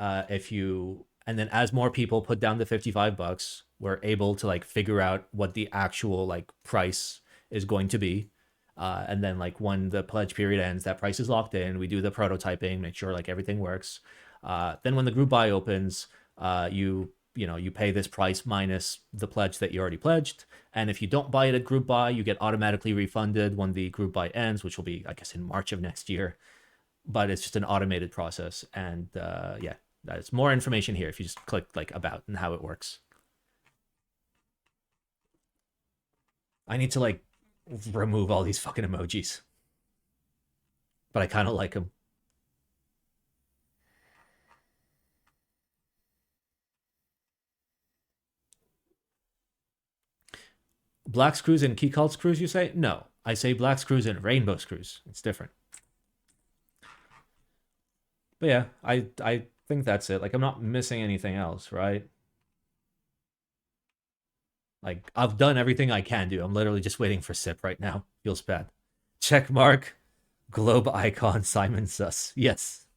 as more people put down the $55, we're able to like figure out what the actual like price is going to be. And then like when the pledge period ends, that price is locked in. We do the prototyping, make sure like everything works. Then when the group buy opens, you pay this price minus the pledge that you already pledged. And if you don't buy it at group buy, you get automatically refunded when the group buy ends, which will be, I guess, in March of next year. But it's just an automated process. And yeah, there's more information here if you just click like about and how it works. I need to like remove all these fucking emojis, but I kind of like them. Black screws and key cult screws, you say? No, I say black screws and rainbow screws. It's different. But yeah, I think that's it. Like I'm not missing anything else, right? Like I've done everything I can do. I'm literally just waiting for SIP right now. Feels bad. Check mark. Globe icon Simon Sus. Yes.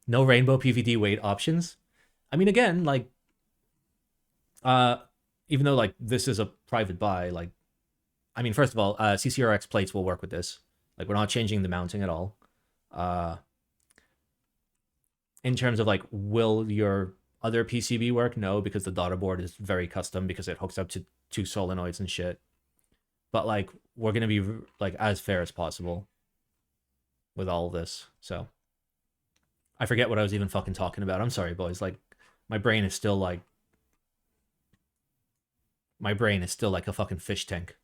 No rainbow PVD weight options. I mean, again, like, even though like this is a private buy, like, I mean, first of all, CCRX plates will work with this. Like, we're not changing the mounting at all. In terms of like, will your other PCB work? No, because the daughter board is very custom because it hooks up to 2 solenoids and shit. But like, we're gonna be like as fair as possible with all of this. So I forget what I was even fucking talking about. I'm sorry, boys. Like, my brain is still like a fucking fish tank.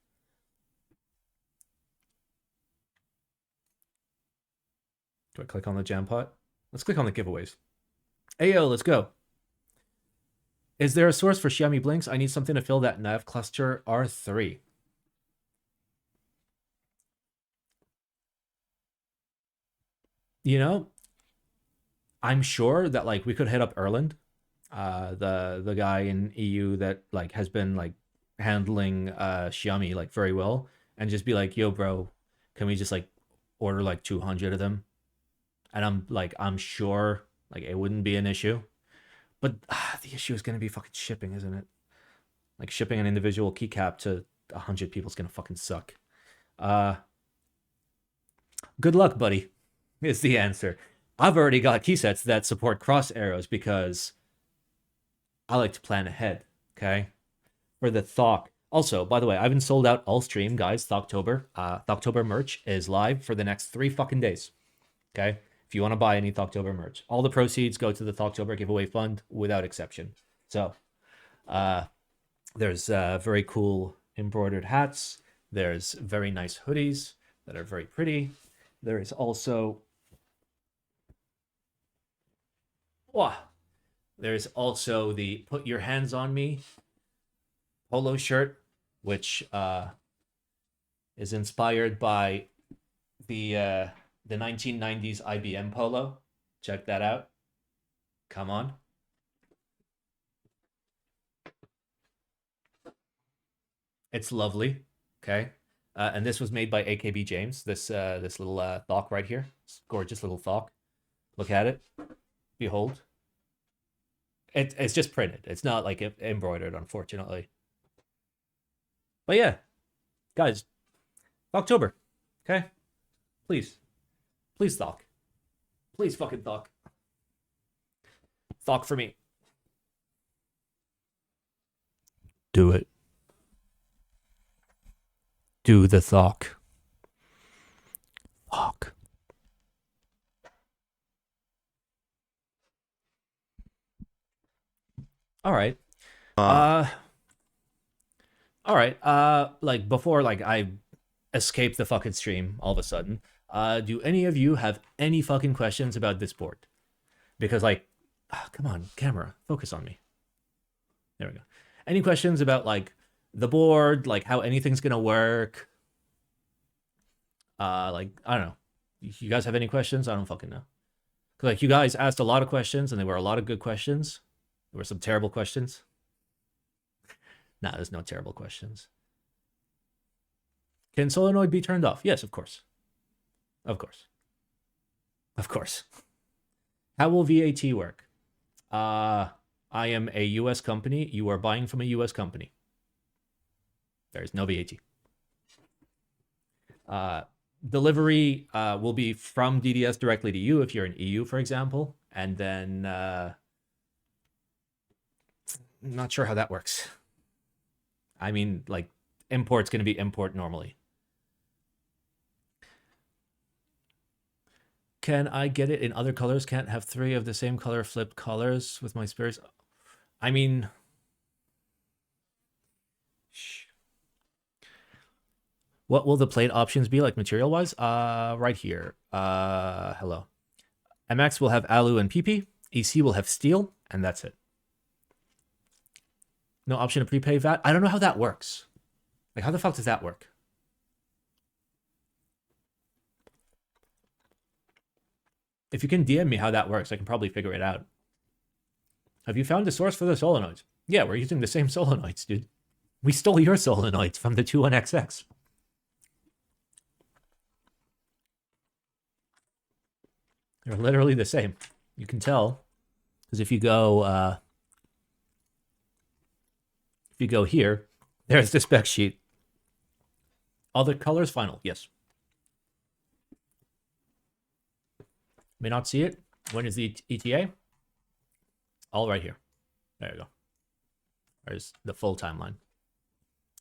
Do I click on the jam pot? Let's click on the giveaways. Ayo, let's go. Is there a source for Xiaomi Blinks? I need something to fill that nav cluster R3. You know, I'm sure that like we could hit up Erland, the guy in EU that like has been like handling Xiaomi like very well, and just be like, yo, bro, can we just like order like 200 of them? And I'm sure like it wouldn't be an issue. But the issue is going to be fucking shipping, isn't it? Like shipping an individual keycap to 100 people is going to fucking suck. Good luck, buddy, is the answer. I've already got key sets that support cross arrows because I like to plan ahead, okay? For the THOCC. Also, by the way, I've been sold out all stream, guys. Thoctober. Thoctober merch is live for the next 3 fucking days, okay? If you want to buy any Thoctober merch, all the proceeds go to the Thoctober giveaway fund without exception. So, there's very cool embroidered hats. There's very nice hoodies that are very pretty. There is also, wow, there's also the Put Your Hands on Me polo shirt, which is inspired by the 1990s IBM polo. Check that out. Come on. It's lovely. Okay. And this was made by AKB James. This little THOCC right here. It's gorgeous little THOCC. Look at it. Behold. It's just printed. It's not like embroidered, unfortunately. But yeah, guys, October. Okay. Please. Please THOCC. Please fucking THOCC. THOCC for me. Do it. Do the THOCC. THOCC. All right. All right. Like before, like I escape the fucking stream all of a sudden. Do any of you have any fucking questions about this board? Because like, come on, camera, focus on me. There we go. Any questions about like the board, like how anything's gonna work? Like I don't know. You guys have any questions? I don't fucking know. Like you guys asked a lot of questions, and there were a lot of good questions. There were some terrible questions. Nah, there's no terrible questions. Can solenoid be turned off? Yes, of course. Of course. Of course. How will VAT work? I am a US company. You are buying from a US company. There is no VAT. Delivery will be from DDS directly to you if you're in EU, for example. And then not sure how that works. I mean, like, import's going to be import normally. Can I get it in other colors? Can't have 3 of the same color flipped colors with my spirits. I mean, what will the plate options be like material-wise? Right here. Hello. MX will have alu and PP. EC will have steel, and that's it. No option to prepay VAT. I don't know how that works. Like, how the fuck does that work? If you can DM me how that works, I can probably figure it out. Have you found the source for the solenoids? Yeah, we're using the same solenoids, dude. We stole your solenoids from the 21XX. They're literally the same. You can tell. Because if you go here, there's the spec sheet. All the colors final, yes. May not see it. When is the ETA? All right here. There you go. There's the full timeline.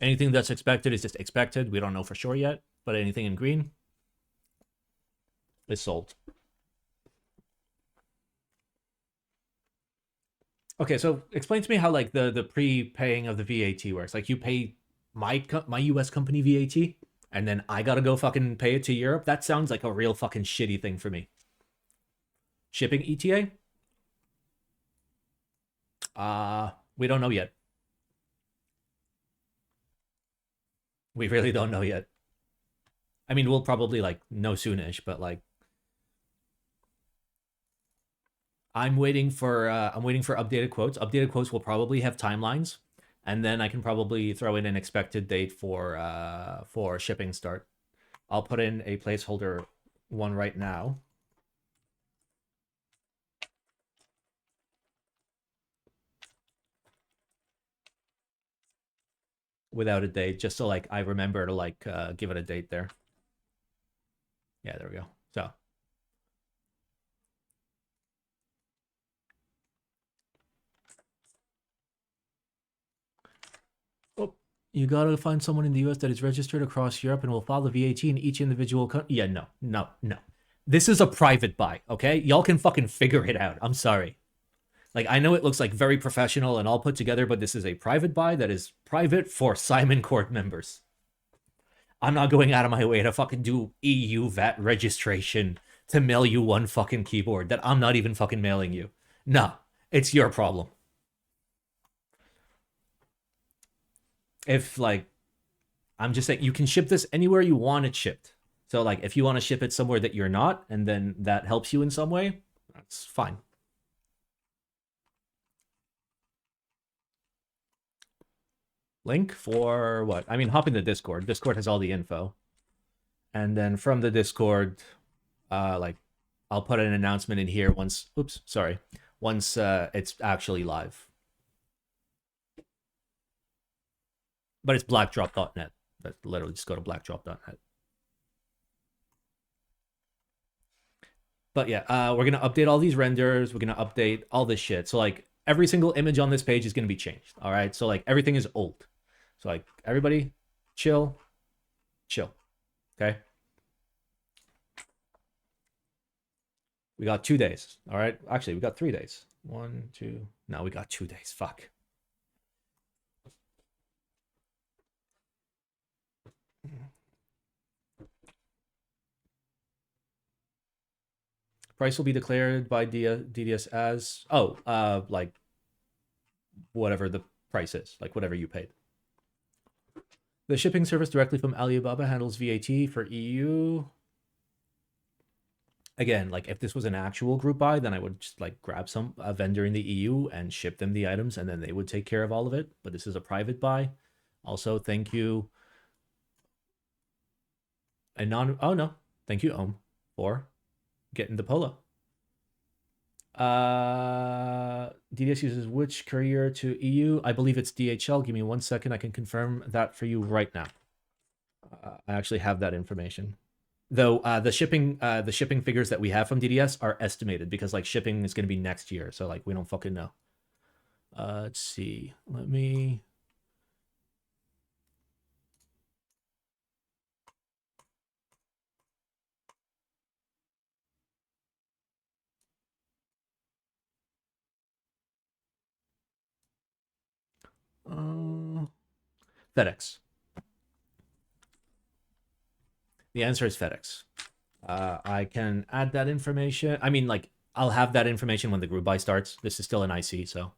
Anything that's expected is just expected. We don't know for sure yet, but anything in green is sold. Okay, so explain to me how like the prepaying of the VAT works. Like you pay my US company VAT, and then I gotta go fucking pay it to Europe. That sounds like a real fucking shitty thing for me. Shipping ETA? We don't know yet. We really don't know yet. I mean, we'll probably like know soonish, but like I'm waiting for updated quotes. Updated quotes will probably have timelines, and then I can probably throw in an expected date for shipping start. I'll put in a placeholder one right now. Without a date, just so like I remember to like give it a date there. Yeah, there we go. So you gotta find someone in the US that is registered across Europe and will file the VAT in each individual country. Yeah, no. This is a private buy, okay? Y'all can fucking figure it out. I'm sorry. Like, I know it looks like very professional and all put together, but this is a private buy that is private for Simon Court members. I'm not going out of my way to fucking do EU VAT registration to mail you one fucking keyboard that I'm not even fucking mailing you. No, it's your problem. If like, I'm just saying, you can ship this anywhere you want it shipped. So like, if you want to ship it somewhere that you're not, and then that helps you in some way, that's fine. Link for what? I mean, hop in the Discord. Discord has all the info. And then from the Discord, like, I'll put an announcement in here once, once it's actually live. But it's blackdrop.net. But literally just go to blackdrop.net. But yeah, we're going to update all these renders. We're going to update all this shit. So like every single image on this page is going to be changed. All right. So like everything is old. So like everybody chill. Okay. We got 2 days. All right. Actually, we got 3 days. 1, 2. No, we got 2 days. Fuck. Price will be declared by DDS as, like whatever the price is, like whatever you paid. The shipping service directly from Alibaba handles VAT for EU. Again, like if this was an actual group buy, then I would just like grab a vendor in the EU and ship them the items, and then they would take care of all of it. But this is a private buy. Also, thank you. Thank you, for getting the polo. DDS uses which courier to EU? I believe it's DHL. Give me 1 second. I can confirm that for you right now. I actually have that information. Though the shipping figures that we have from DDS are estimated because like shipping is going to be next year, so like we don't fucking know. Let's see. Let me. FedEx. The answer is FedEx. I can add that information. I mean, like, I'll have that information when the group buy starts. This is still an IC, so.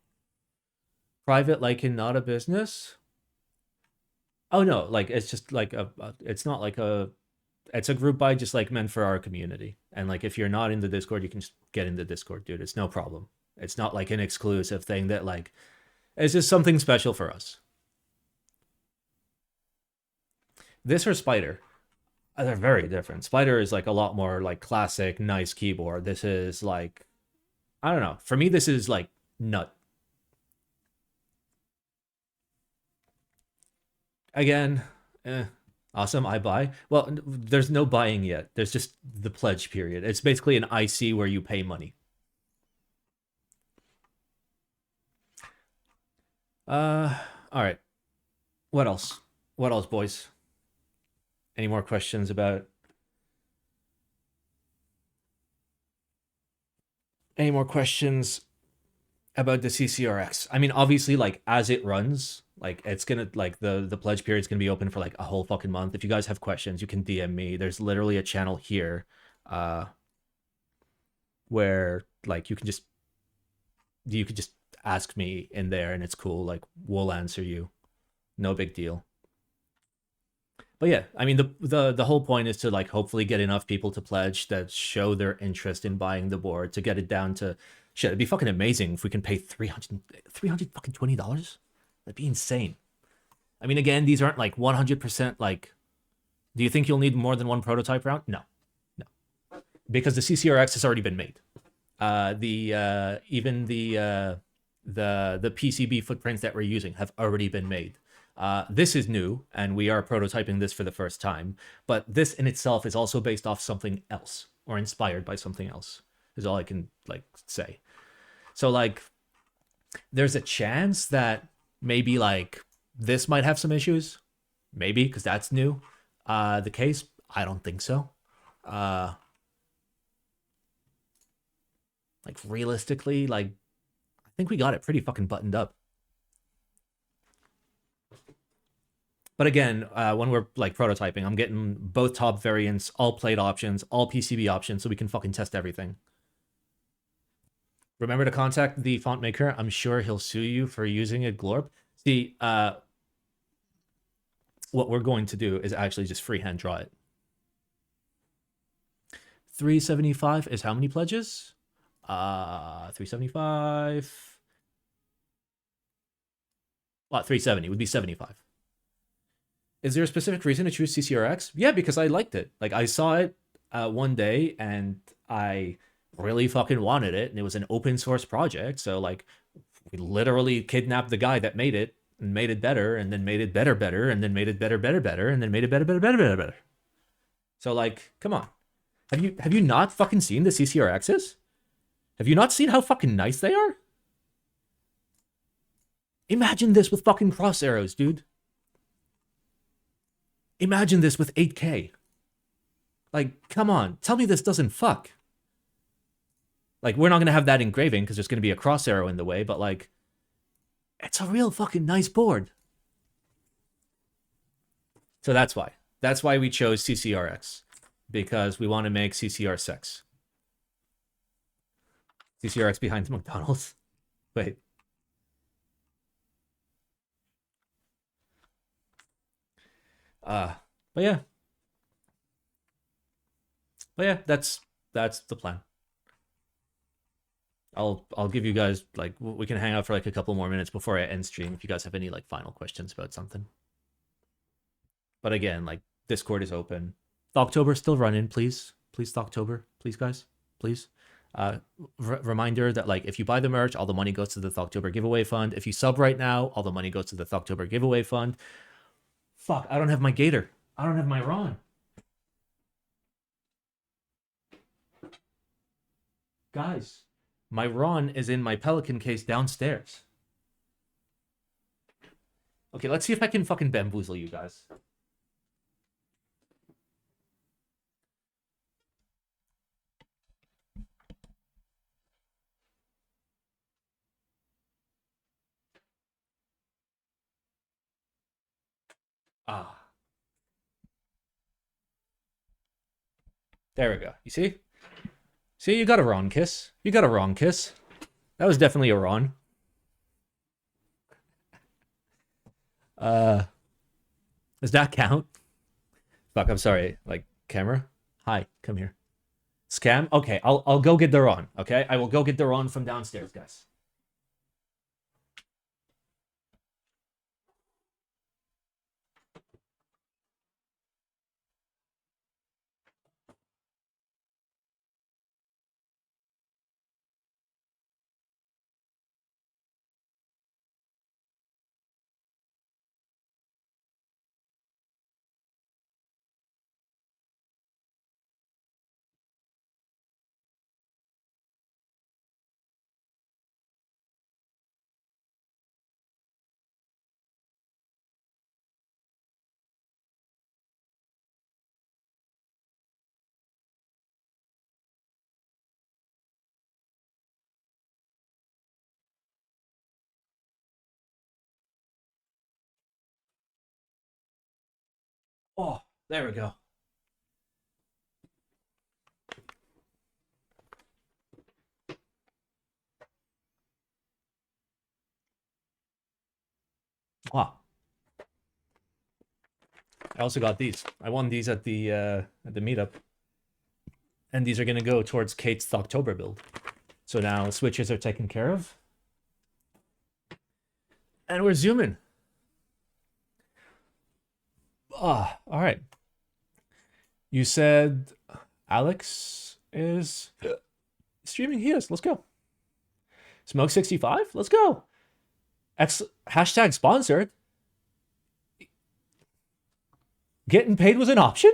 Private, like in not a business? Oh, no, like, it's just like it's not like it's a group buy just like meant for our community. And like, if you're not in the Discord, you can just get in the Discord, dude. It's no problem. It's not like an exclusive thing that like, it's just something special for us. This or Spider? They're very different. Spider is like a lot more like classic, nice keyboard. This is like, I don't know. For me, this is like nut. Again, awesome. I buy. Well, there's no buying yet. There's just the pledge period. It's basically an IC where you pay money. All right. What else? What else, boys? Any more questions about? Any more questions about the CCRX? I mean, obviously, like as it runs, like it's gonna like the pledge period's gonna be open for like a whole fucking month. If you guys have questions, you can DM me. There's literally a channel here, where like you could just ask me in there, and it's cool. Like we'll answer you, no big deal. But yeah, I mean the whole point is to like hopefully get enough people to pledge that show their interest in buying the board to get it down to shit. It'd be fucking amazing if we can pay $300 fucking $20. That'd be insane. I mean, again, these aren't like 100% like. Do you think you'll need more than one prototype round? No, because the CCRX has already been made. Even the PCB footprints that we're using have already been made. This is new, and we are prototyping this for the first time. But this in itself is also based off something else, or inspired by something else, is all I can like say. So like, there's a chance that maybe like this might have some issues, maybe because that's new. The case, I don't think so. Like realistically, like I think we got it pretty fucking buttoned up. But again, when we're like prototyping, I'm getting both top variants, all plate options, all PCB options, so we can fucking test everything. Remember to contact the font maker. I'm sure he'll sue you for using it, Glorp. See, what we're going to do is actually just freehand draw it. 375 is how many pledges? 375. What, 370 would be 75. Is there a specific reason to choose CCRX? Yeah, because I liked it. Like I saw it one day and I really fucking wanted it, and it was an open source project. So like we literally kidnapped the guy that made it and made it better, and then made it better, and then made it better, and then made it better. So like, come on. Have you not fucking seen the CCRXs? Have you not seen how fucking nice they are? Imagine this with fucking cross arrows, dude. Imagine this with 8K. Like, come on. Tell me this doesn't fuck. Like, we're not going to have that engraving because there's going to be a cross arrow in the way, but like, it's a real fucking nice board. So that's why. That's why we chose CCRX. Because we want to make CCR sex. CCRX behind the McDonald's. Wait. But yeah. But yeah, that's the plan. I'll give you guys like we can hang out for like a couple more minutes before I end stream if you guys have any like final questions about something. But again, like Discord is open. October still running, please. Please October, please guys. Please. Reminder that like if you buy the merch, all the money goes to the October giveaway fund. If you sub right now, all the money goes to the October giveaway fund. Fuck, I don't have my gator. I don't have my Ron. Guys, my Ron is in my Pelican case downstairs. Okay, let's see if I can fucking bamboozle you guys. Ah. There we go. You see? See, you got a Ron kiss. You got a Ron kiss. That was definitely a Ron. Does that count? Fuck, I'm sorry. Like, camera? Hi, come here. Scam? Okay, I'll go get the Ron, okay? I will go get the Ron from downstairs, guys. Oh, there we go. Wow. I also got these. I won these at the meetup. And these are gonna go towards Kate's October build. So now switches are taken care of. And we're zooming. Ah, all right. You said Alex is streaming. He is. Let's go. Smoke 65. Let's go. Hashtag sponsored. Getting paid was an option.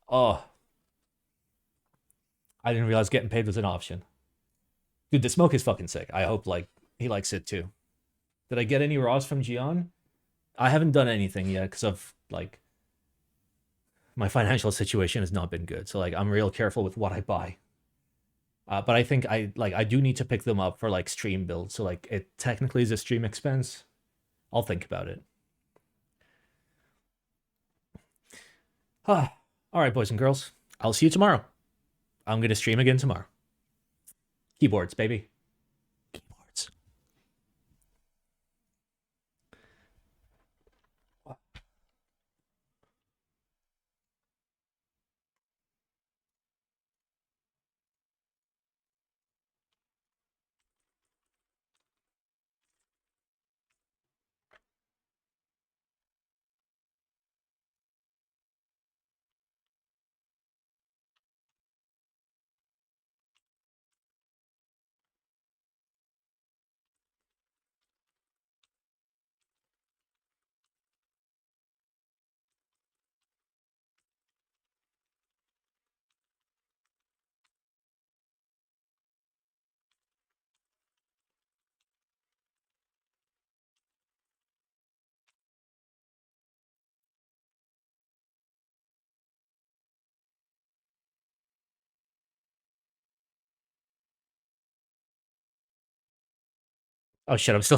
Oh, I didn't realize getting paid was an option. Dude, the smoke is fucking sick. I hope like he likes it too. Did I get any raws from Gian? I haven't done anything yet because of like my financial situation has not been good. So like I'm real careful with what I buy. But I think I do need to pick them up for like stream builds. So like it technically is a stream expense. I'll think about it. All right, boys and girls. I'll see you tomorrow. I'm gonna stream again tomorrow. Keyboards, baby. Keyboards. Oh shit, I'm still